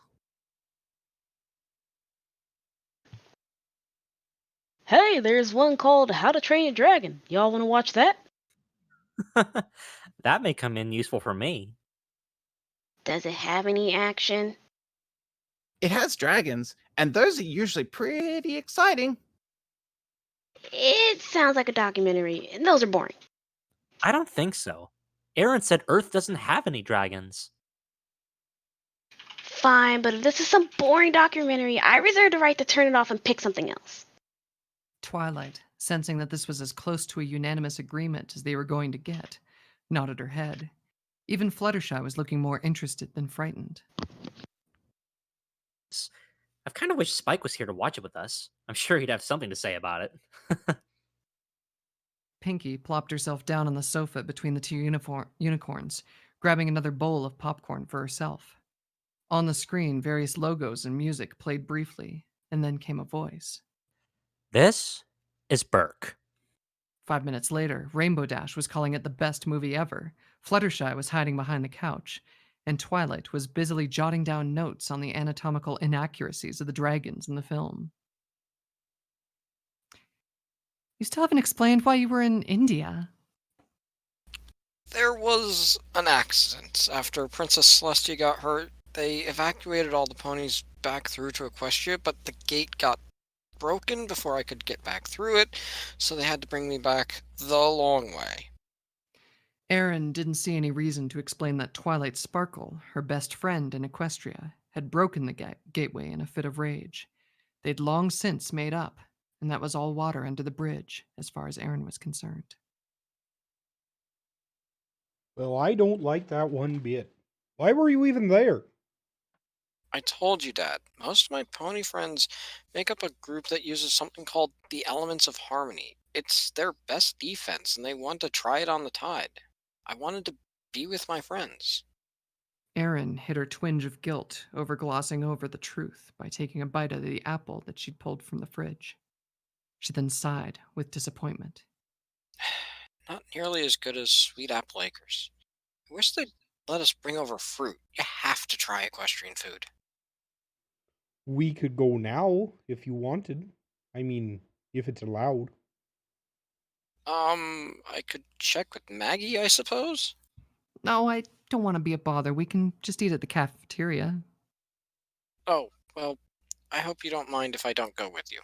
Hey, there's one called How to Train Your Dragon. Y'all want to watch that? That may come in useful for me. Does it have any action? It has dragons, and those are usually pretty exciting. It sounds like a documentary, and those are boring. I don't think so. Aaron said Earth doesn't have any dragons. Fine, but if this is some boring documentary, I reserve the right to turn it off and pick something else. Twilight, sensing that this was as close to a unanimous agreement as they were going to get, nodded her head. Even Fluttershy was looking more interested than frightened. I've kind of wished Spike was here to watch it with us. I'm sure he'd have something to say about it. Pinky plopped herself down on the sofa between the two unicorns, grabbing another bowl of popcorn for herself. On the screen, various logos and music played briefly, and then came a voice. This is Burke. 5 minutes later, Rainbow Dash was calling it the best movie ever. Fluttershy was hiding behind the couch, and Twilight was busily jotting down notes on the anatomical inaccuracies of the dragons in the film. You still haven't explained why you were in India. There was an accident. After Princess Celestia got hurt, they evacuated all the ponies back through to Equestria, but the gate got broken before I could get back through it, so they had to bring me back the long way. Aaron didn't see any reason to explain that Twilight Sparkle, her best friend in Equestria, had broken the gateway in a fit of rage. They'd long since made up, and that was all water under the bridge, as far as Aaron was concerned. Well, I don't like that one bit. Why were you even there? I told you, Dad. Most of my pony friends make up a group that uses something called the Elements of Harmony. It's their best defense, and they want to try it on the tide. I wanted to be with my friends. Aaron hid her twinge of guilt over glossing over the truth by taking a bite of the apple that she'd pulled from the fridge. She then sighed with disappointment. Not nearly as good as Sweet Apple Acres. I wish they'd let us bring over fruit. You have to try equestrian food. We could go now if you wanted. I mean, if it's allowed. I could check with Maggie, I suppose? No, I don't want to be a bother. We can just eat at the cafeteria. Oh, well, I hope you don't mind if I don't go with you.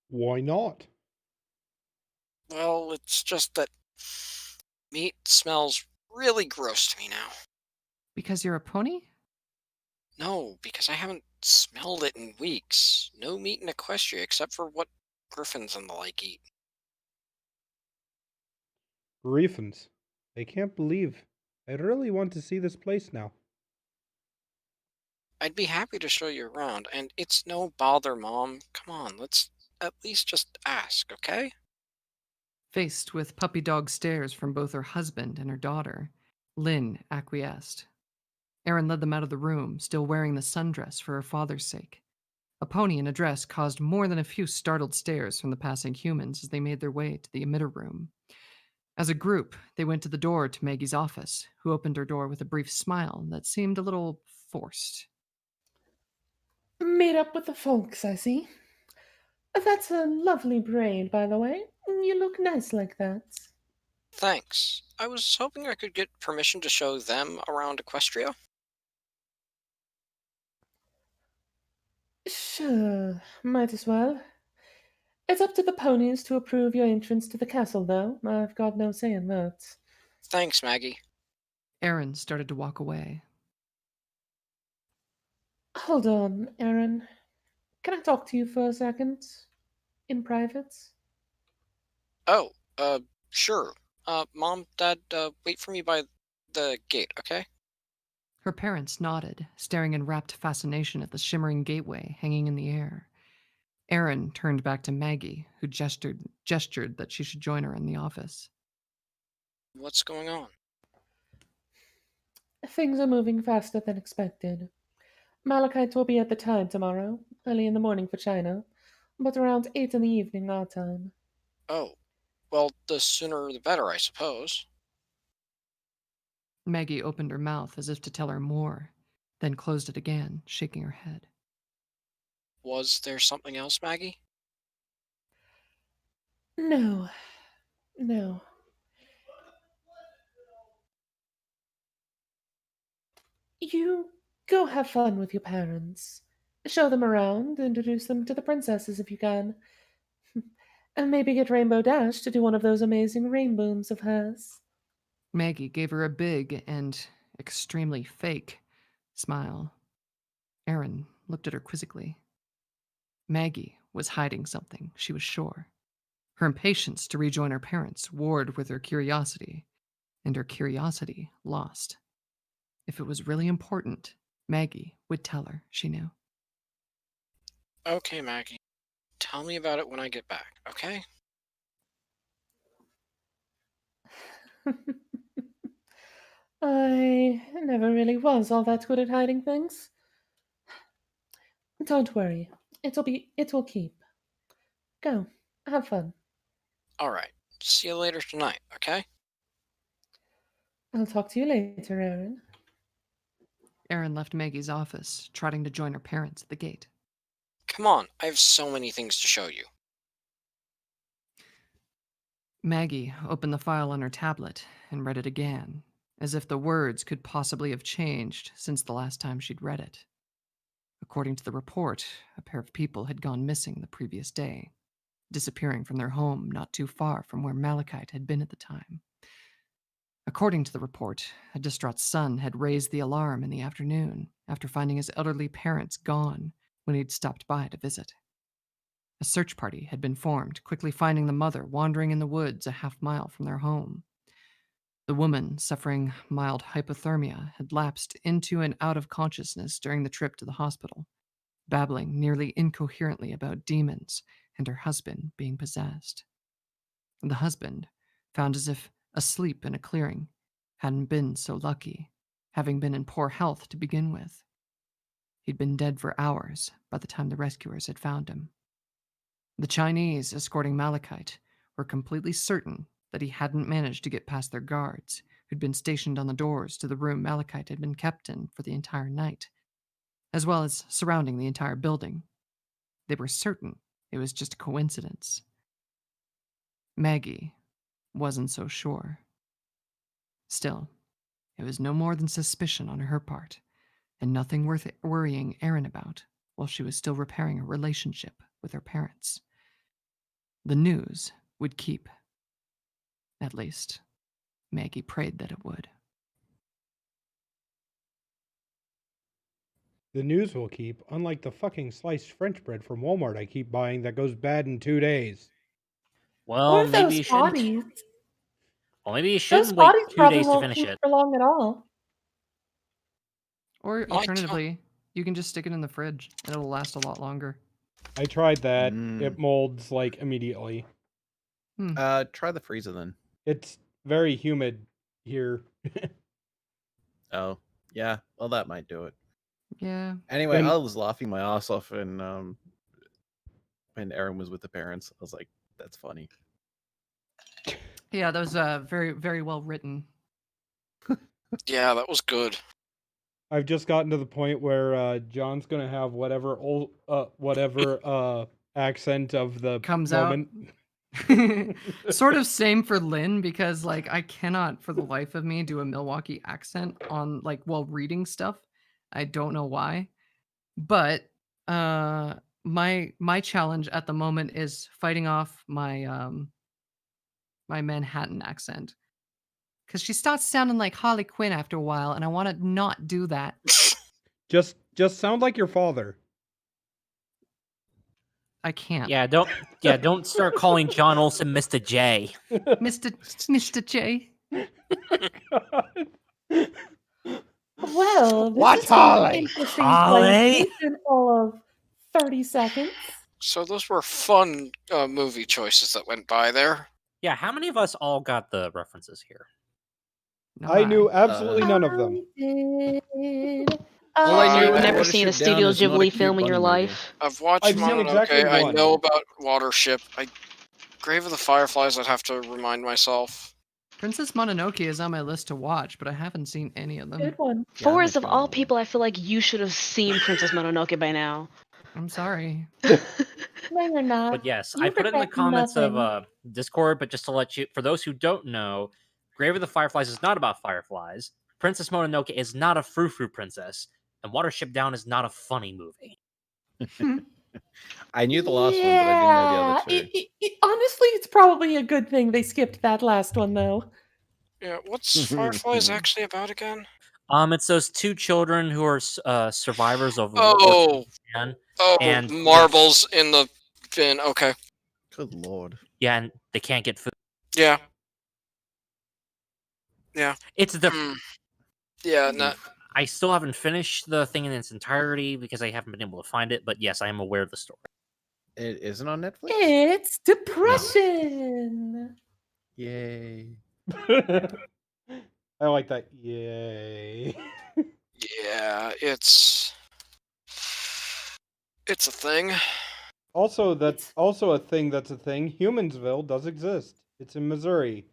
Why not? Well, it's just that meat smells really gross to me now. Because you're a pony? No, because I haven't smelled it in weeks. No meat in Equestria except for what griffins and the like eat. Griffins. I can't believe. I really want to see this place now. I'd be happy to show you around, and it's no bother, Mom. Come on, let's at least just ask, okay? Faced with puppy dog stares from both her husband and her daughter, Lynn acquiesced. Aaron led them out of the room, still wearing the sundress for her father's sake. A pony in a dress caused more than a few startled stares from the passing humans as they made their way to the emitter room. As a group, they went to the door to Maggie's office, who opened her door with a brief smile that seemed a little forced. Made up with the folks, I see. That's a lovely braid, by the way. You look nice like that. Thanks. I was hoping I could get permission to show them around Equestria. Sure, might as well. It's up to the ponies to approve your entrance to the castle, though. I've got no say in that. Thanks, Maggie. Aaron started to walk away. Hold on, Aaron. Can I talk to you for a second? In private? Oh, sure. Mom, Dad, wait for me by the gate, okay? Her parents nodded, staring in rapt fascination at the shimmering gateway hanging in the air. Aaron turned back to Maggie, who gestured that she should join her in the office. What's going on? Things are moving faster than expected. Malachite will be at the time tomorrow, early in the morning for China, but around 8 in the evening our time. Oh, well, the sooner the better, I suppose. Maggie opened her mouth as if to tell her more, then closed it again, shaking her head. Was there something else, Maggie? No. No. You go have fun with your parents. Show them around, introduce them to the princesses if you can. And maybe get Rainbow Dash to do one of those amazing rainbooms of hers. Maggie gave her a big and extremely fake smile. Aaron looked at her quizzically. Maggie was hiding something, she was sure. Her impatience to rejoin her parents warred with her curiosity, and her curiosity lost. If it was really important, Maggie would tell her, she knew. Okay, Maggie. Tell me about it when I get back, okay? I never really was all that good at hiding things. Don't worry. It will keep. Go. Have fun. Alright. See you later tonight, okay? I'll talk to you later, Aaron. Aaron left Maggie's office, trotting to join her parents at the gate. Come on, I have so many things to show you. Maggie opened the file on her tablet and read it again, as if the words could possibly have changed since the last time she'd read it. According to the report, a pair of people had gone missing the previous day, disappearing from their home not too far from where Malachite had been at the time. According to the report, a distraught son had raised the alarm in the afternoon after finding his elderly parents gone when he'd stopped by to visit. A search party had been formed, quickly finding the mother wandering in the woods a half-mile from their home. The woman, suffering mild hypothermia, had lapsed into and out of consciousness during the trip to the hospital, babbling nearly incoherently about demons and her husband being possessed. The husband, found as if asleep in a clearing, hadn't been so lucky, having been in poor health to begin with. He'd been dead for hours by the time the rescuers had found him. The Chinese escorting Malachite were completely certain that he hadn't managed to get past their guards, who'd been stationed on the doors to the room Malachite had been kept in for the entire night, as well as surrounding the entire building. They were certain it was just a coincidence. Maggie wasn't so sure. Still, it was no more than suspicion on her part, and nothing worth worrying Aaron about while she was still repairing a relationship with her parents. The news would keep. At least, Maggie prayed that it would. The news will keep, unlike the fucking sliced French bread from Walmart I keep buying that goes bad in 2 days. Well, Or maybe those you shouldn't. bodies. Well, maybe you Those shouldn't wait bodies 2 probably days to won't finish keep it. for long at all. Or My alternatively, you can just stick it in the fridge and it'll last a lot longer. I tried that. It molds like immediately. Try the freezer then. It's very humid here. Oh, yeah. Well, that might do it. Yeah. Anyway, And- I was laughing my ass off when Aaron was with the parents. I was like, that's funny. Yeah, that was very, very well written. Yeah, that was good. I've just gotten to the point where John's gonna have whatever accent of the Comes moment. Sort of same for Lynn, because like I cannot for the life of me do a Milwaukee accent on like while reading stuff. I don't know why. But my challenge at the moment is fighting off my my Manhattan accent. Cause she starts sounding like Harley Quinn after a while, and I want to not do that. Just sound like your father. I can't. Yeah, don't start calling John Olsen Mr. J. Mr. J. Well, this What, has been an Holly? interesting Holly? place in all of 30 seconds. So those were fun movie choices that went by there. Yeah, how many of us all got the references here? I knew absolutely none of I them. did. All I knew You've was never Watership seen a Down Studio is not a Ghibli cute film in your bunny movie. life. I've watched I've seen Mononoke. exactly I one. know about Watership. Grave of the Fireflies, I'd have to remind myself. Princess Mononoke is on my list to watch, but I haven't seen any of them. Good one. Yeah, I'm Forrest, not of sure all about people, I feel like you should have seen Princess Mononoke by now. I'm sorry. No, you're not. But yes, You I put it in the regret comments nothing. of Discord, but just to let you, for those who don't know, Grave of the Fireflies is not about fireflies. Princess Mononoke is not a frou-frou princess, and Watership Down is not a funny movie. I knew the last one, but I didn't know the other two. Honestly, it's probably a good thing they skipped that last one, though. Yeah, what's Fireflies actually about again? It's those two children who are survivors of World War Oh, II Japan, oh, and marbles in the bin. Okay, Good lord. yeah, and they can't get food. yeah, It's the yeah. Not I still haven't finished the thing in its entirety because I haven't been able to find it, but yes, I am aware of the story. It isn't on Netflix? It's depression. Yay. I like that. Yay. yeah. It's a thing. Also, that's also a thing that's a thing. Humansville does exist. It's in Missouri.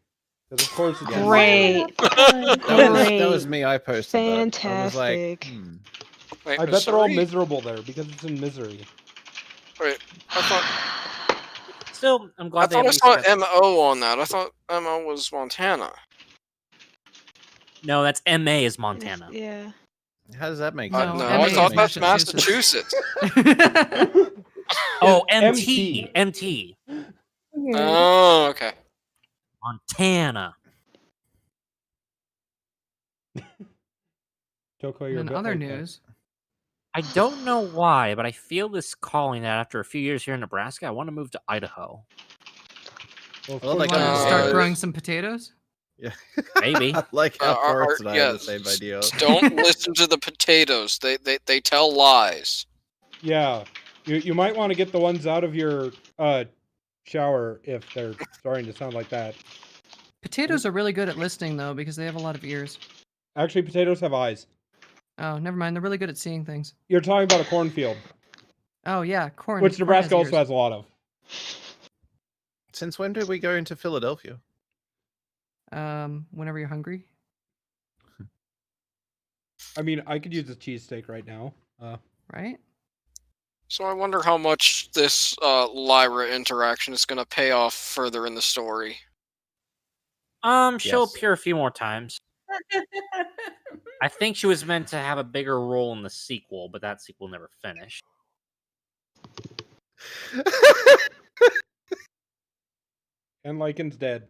Because of course it's in Great. Missouri. That was me. I posted Fantastic. that. I was like, Wait, I bet they're all Missouri? miserable there because it's in misery. Wait, I thought Still, I'm glad I they saw at least MO on that. I thought MO was Montana. No, that's MA is Montana. Yeah. how does that make No, sense? No, MA I thought is that's Massachusetts. Massachusetts. Oh, MT. MT. Oh, okay. Montana. Joko, you're a In bit other like that. news, I don't know why, but I feel this calling that after a few years here in Nebraska, I want to move to Idaho. Well, of Well, course like, want to you start are. growing some potatoes? Yeah. Maybe. I like how Forrest and I yeah, have the same idea. Don't listen to the potatoes. They tell lies. Yeah. You might want to get the ones out of your shower if they're starting to sound like that. Potatoes are really good at listening, though, because they have a lot of ears. Actually, potatoes have eyes. Oh, never mind. They're really good at seeing things. You're talking about a cornfield, Oh, yeah, corn. which corn Nebraska has also ears. has a lot of. Since when did we go into Philadelphia? Whenever you're hungry. I mean, I could use a cheesesteak right now. Right? So I wonder how much this Lyra interaction is going to pay off further in the story. She'll Yes. appear a few more times. I think she was meant to have a bigger role in the sequel, but that sequel never finished. And Lycan's dead.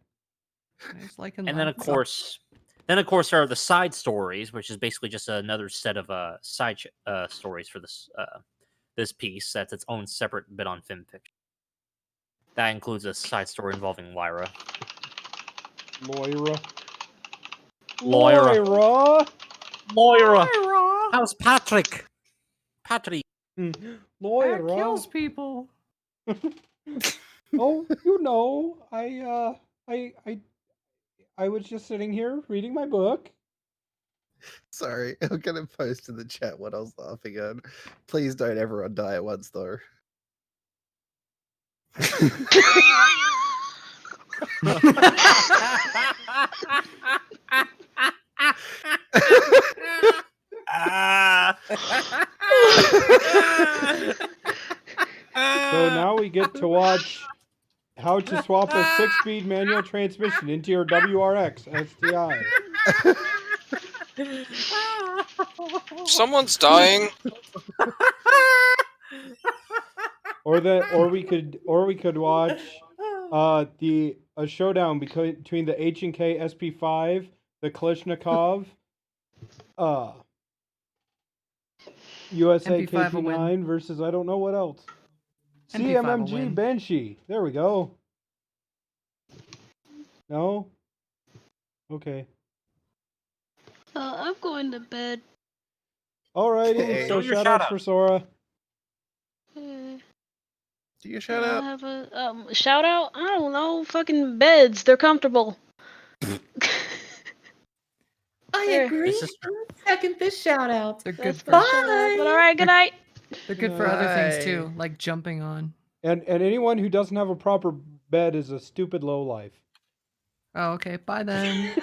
It's like And then of course there are the side stories, which is basically just another set of side stories for this this piece. That's its own separate bit on FimFiction. That includes a side story involving Lyra. Lyra. How's Patrick? Patrick. That Lyra. kills people. Oh, you know, I was just sitting here reading my book. Sorry, I'm gonna post in the chat what I was laughing at. Please don't everyone die at once, though. So now we get to watch how to swap a 6-speed manual transmission into your WRX STI. Someone's dying. Or we could watch a showdown between the H&K SP5, the Kalashnikov, USA MP5 will win. KP9 versus I don't know what else. MP5 will CMMG win. Banshee. There we go. No? Okay. I'm going to bed. Alrighty. Okay. So Do your shout outs shout-out. for Sora. Do you shout I out? have a shout out. I don't know. Fucking beds. They're comfortable. I There. agree. This is Second this shout out. They're good That's for the shout out. But all right, good night. they're good for other things too, Bye. like jumping on. And anyone who doesn't have a proper bed is a stupid lowlife. Oh, okay. Bye then.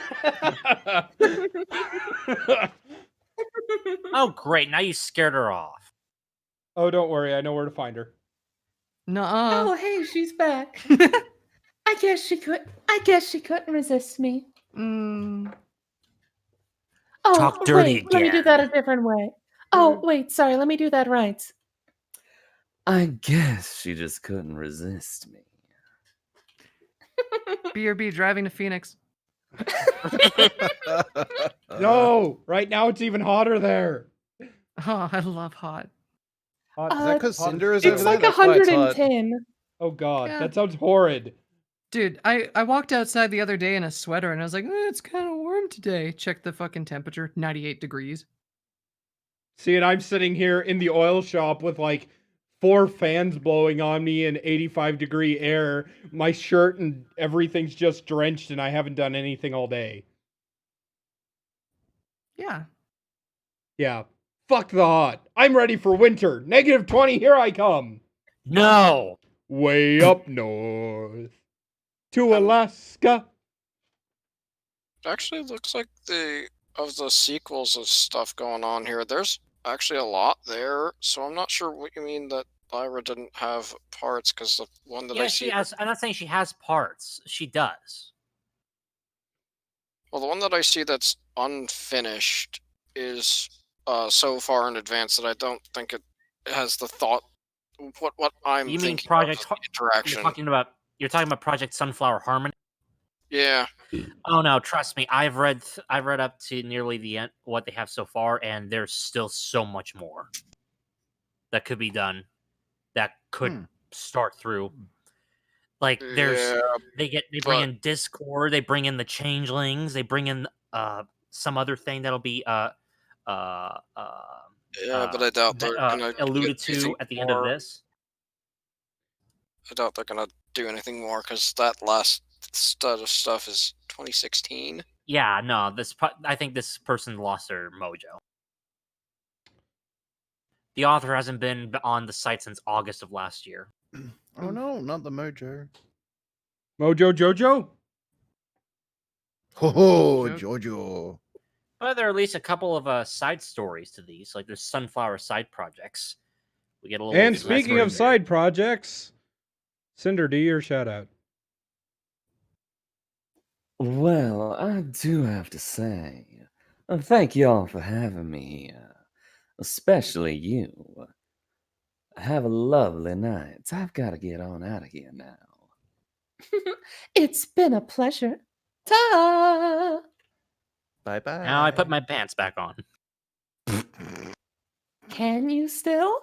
Oh, great! Now you scared her off. Oh, don't worry. I know where to find her. Nuh-uh. Oh, hey, she's back. I guess she couldn't resist me. Mm, Oh, Talk dirty wait, let me do that a again. different way. Oh, wait, sorry, let me do that right. I guess she just couldn't resist me. BRB driving to Phoenix. No, right now it's even hotter there. Oh, I love hot. Hot, Is that because hot as Cinder is fuck. over It's there? like That's why it's hot. 110. Oh God, Yeah. that sounds horrid. Dude, I walked outside the other day in a sweater and I was like, it's kind of warm today. Check the fucking temperature, 98 degrees. See, and I'm sitting here in the oil shop with like 4 fans blowing on me and 85-degree air. My shirt and everything's just drenched, and I haven't done anything all day. Yeah. Yeah, fuck the hot. I'm ready for winter. -20, here I come. No. Way up north to Alaska. Actually, looks like of the sequels of stuff going on here, there's actually a lot there. So I'm not sure what you mean that Lyra didn't have parts, because the one that I Yeah, see, she has. I'm not saying she has parts. She does. well, the one that I see that's unfinished is so far in advance that I don't think it has the thought. What I'm You mean thinking Project? of is the interaction. You're talking about Project Sunflower Harmony. Yeah. Oh no, trust me. I've read up to nearly the end what they have so far, and there's still so much more that could be done. That could start through. Like there's they bring in Discord, they bring in the Changelings, they bring in some other thing that'll be Yeah, but I doubt they're gonna alluded get anything to at the end of more. this. I doubt they're gonna do anything more, because that last stud of stuff is 2016. Yeah, no, I think this person lost their mojo. The author hasn't been on the site since August of last year. Oh no, not the mojo. Mojo Jojo? Oh, Jojo. But there are at least a couple of side stories to these. Like there's Sunflower side projects. We get a little. And speaking of side projects, Cinder, do your shout out. Well, I do have to say, thank y'all for having me here. Especially you. Have a lovely night. I've got to get on out of here now. It's been a pleasure. Ta! Bye-bye. Now I put my pants back on. Can you still?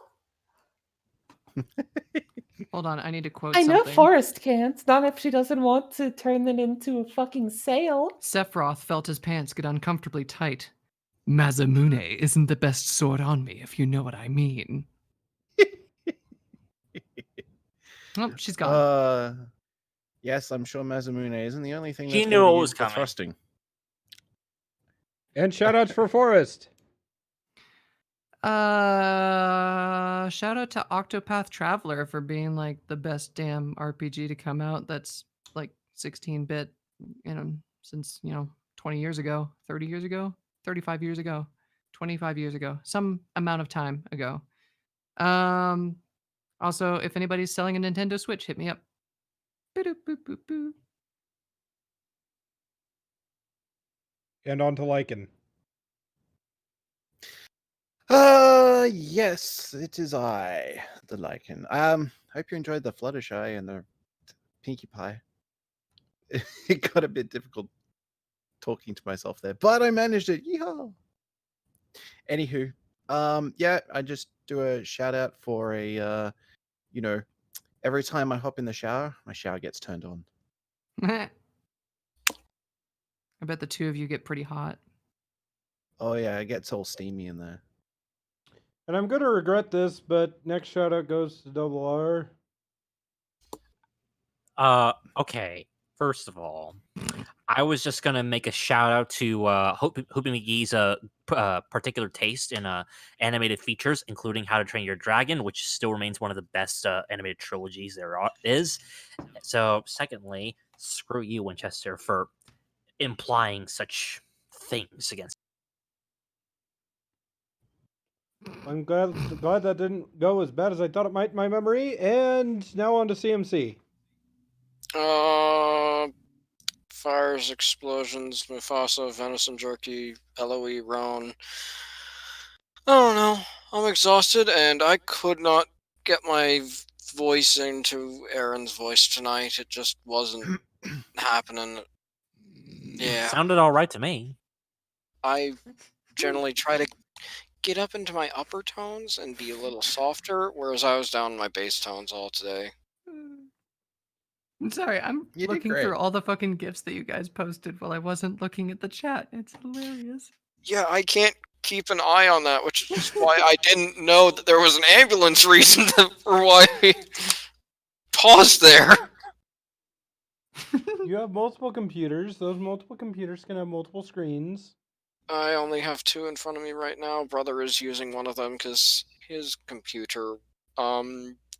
Hold on, I need to quote I know something. Forrest can't. Not if she doesn't want to turn it into a fucking sail. Sephiroth felt his pants get uncomfortably tight. Mazamune isn't the best sword on me, if you know what I mean. Oh, she's gone. Yes, I'm sure Mazamune isn't the only thing He that's knew gonna be what was used for coming. thrusting. And shout outs for Forrest. Shout out to Octopath Traveler for being like the best damn RPG to come out that's like 16-bit, since, 20 years ago, 30 years ago, 35 years ago, 25 years ago, some amount of time ago. Also, if anybody's selling a Nintendo Switch, hit me up. Boop-doop-boop-boop-boop. And on to Lycan. Yes, it is I, the Lycan. Hope you enjoyed the Fluttershy and the Pinkie Pie. It got a bit difficult talking to myself there, but I managed it. Yeehaw! Anywho, yeah, I just do a shout out for a, every time I hop in the shower, my shower gets turned on. I bet the two of you get pretty hot. Oh yeah, it gets all steamy in there. And I'm going to regret this, but next shout out goes to Double R. Okay. First of all, I was just gonna make a shout out to Hoopie McGee's particular taste in animated features, including How to Train Your Dragon, which still remains one of the best animated trilogies there is. So, secondly, screw you, Winchester, for implying such things against. I'm glad that didn't go as bad as I thought it might in my memory. And now on to CMC. Fires, explosions, Mufasa, venison jerky, LOE, Roan. I don't know. I'm exhausted, and I could not get my voice into Aaron's voice tonight. It just wasn't happening. Yeah. Sounded all right to me. I generally try to get up into my upper tones and be a little softer, whereas I was down in my bass tones all today. I'm sorry, I'm You did looking great. through all the fucking gifs that you guys posted while I wasn't looking at the chat. It's hilarious. Yeah, I can't keep an eye on that, which is why I didn't know that there was an ambulance reason for why we paused there. You have multiple computers. Those multiple computers can have multiple screens. I only have 2 in front of me right now. Brother is using one of them because his computer,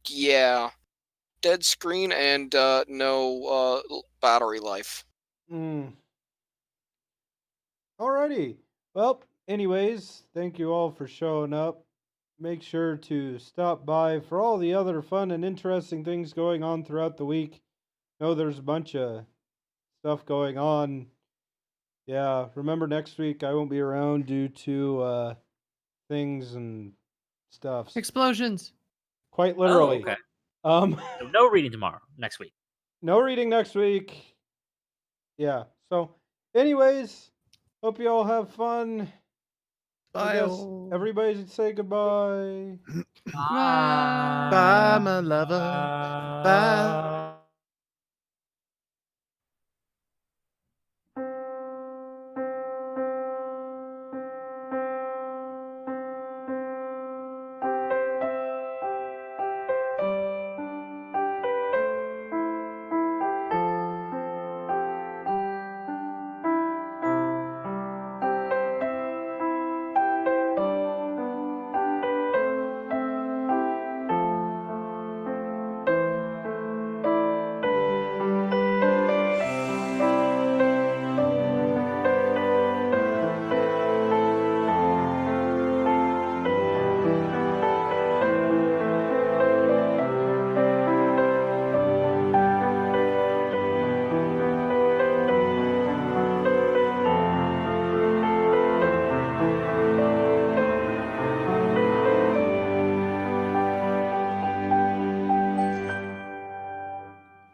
yeah, dead screen and no battery life. Alrighty. Well, anyways, thank you all for showing up. Make sure to stop by for all the other fun and interesting things going on throughout the week. Know there's a bunch of stuff going on. Yeah, remember next week I won't be around due to things and stuff. Explosions. Quite literally. Oh, okay. So no reading tomorrow, next week. No reading next week. Yeah. So, anyways, hope you all have fun. I guess everybody say goodbye. Bye, my lover. Bye.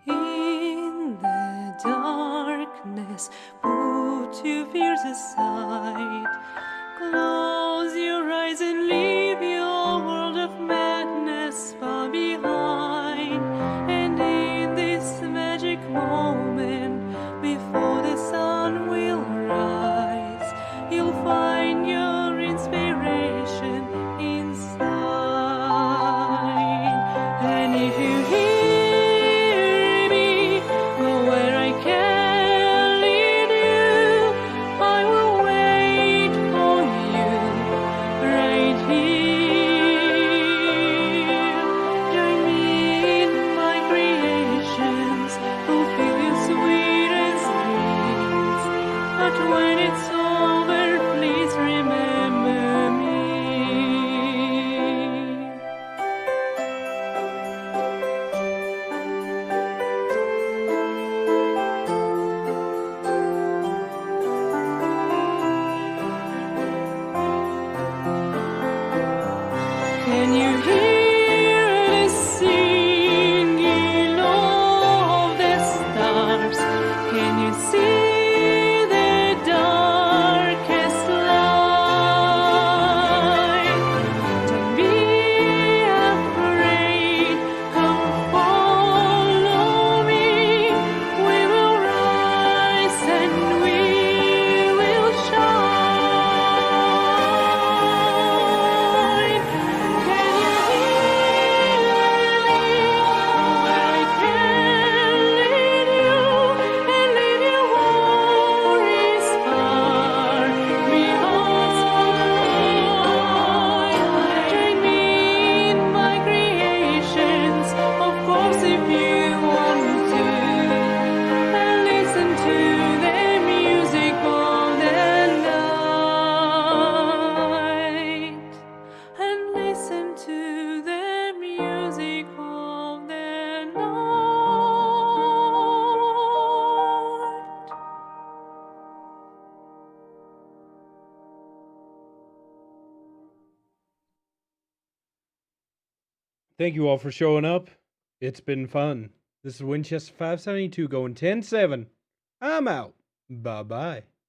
In the darkness, put your fears aside. Close your eyes and leave your world of madness far behind. And in this magic moment, before the sun will rise, you'll find your inspiration inside. And if you hear me, go where I can lead you. I will wait for you right here. Join me in my creations, fulfill your sweet Thank you all for showing up. It's been fun. This is Winchester 572 going 10-7. I'm out. Bye-bye.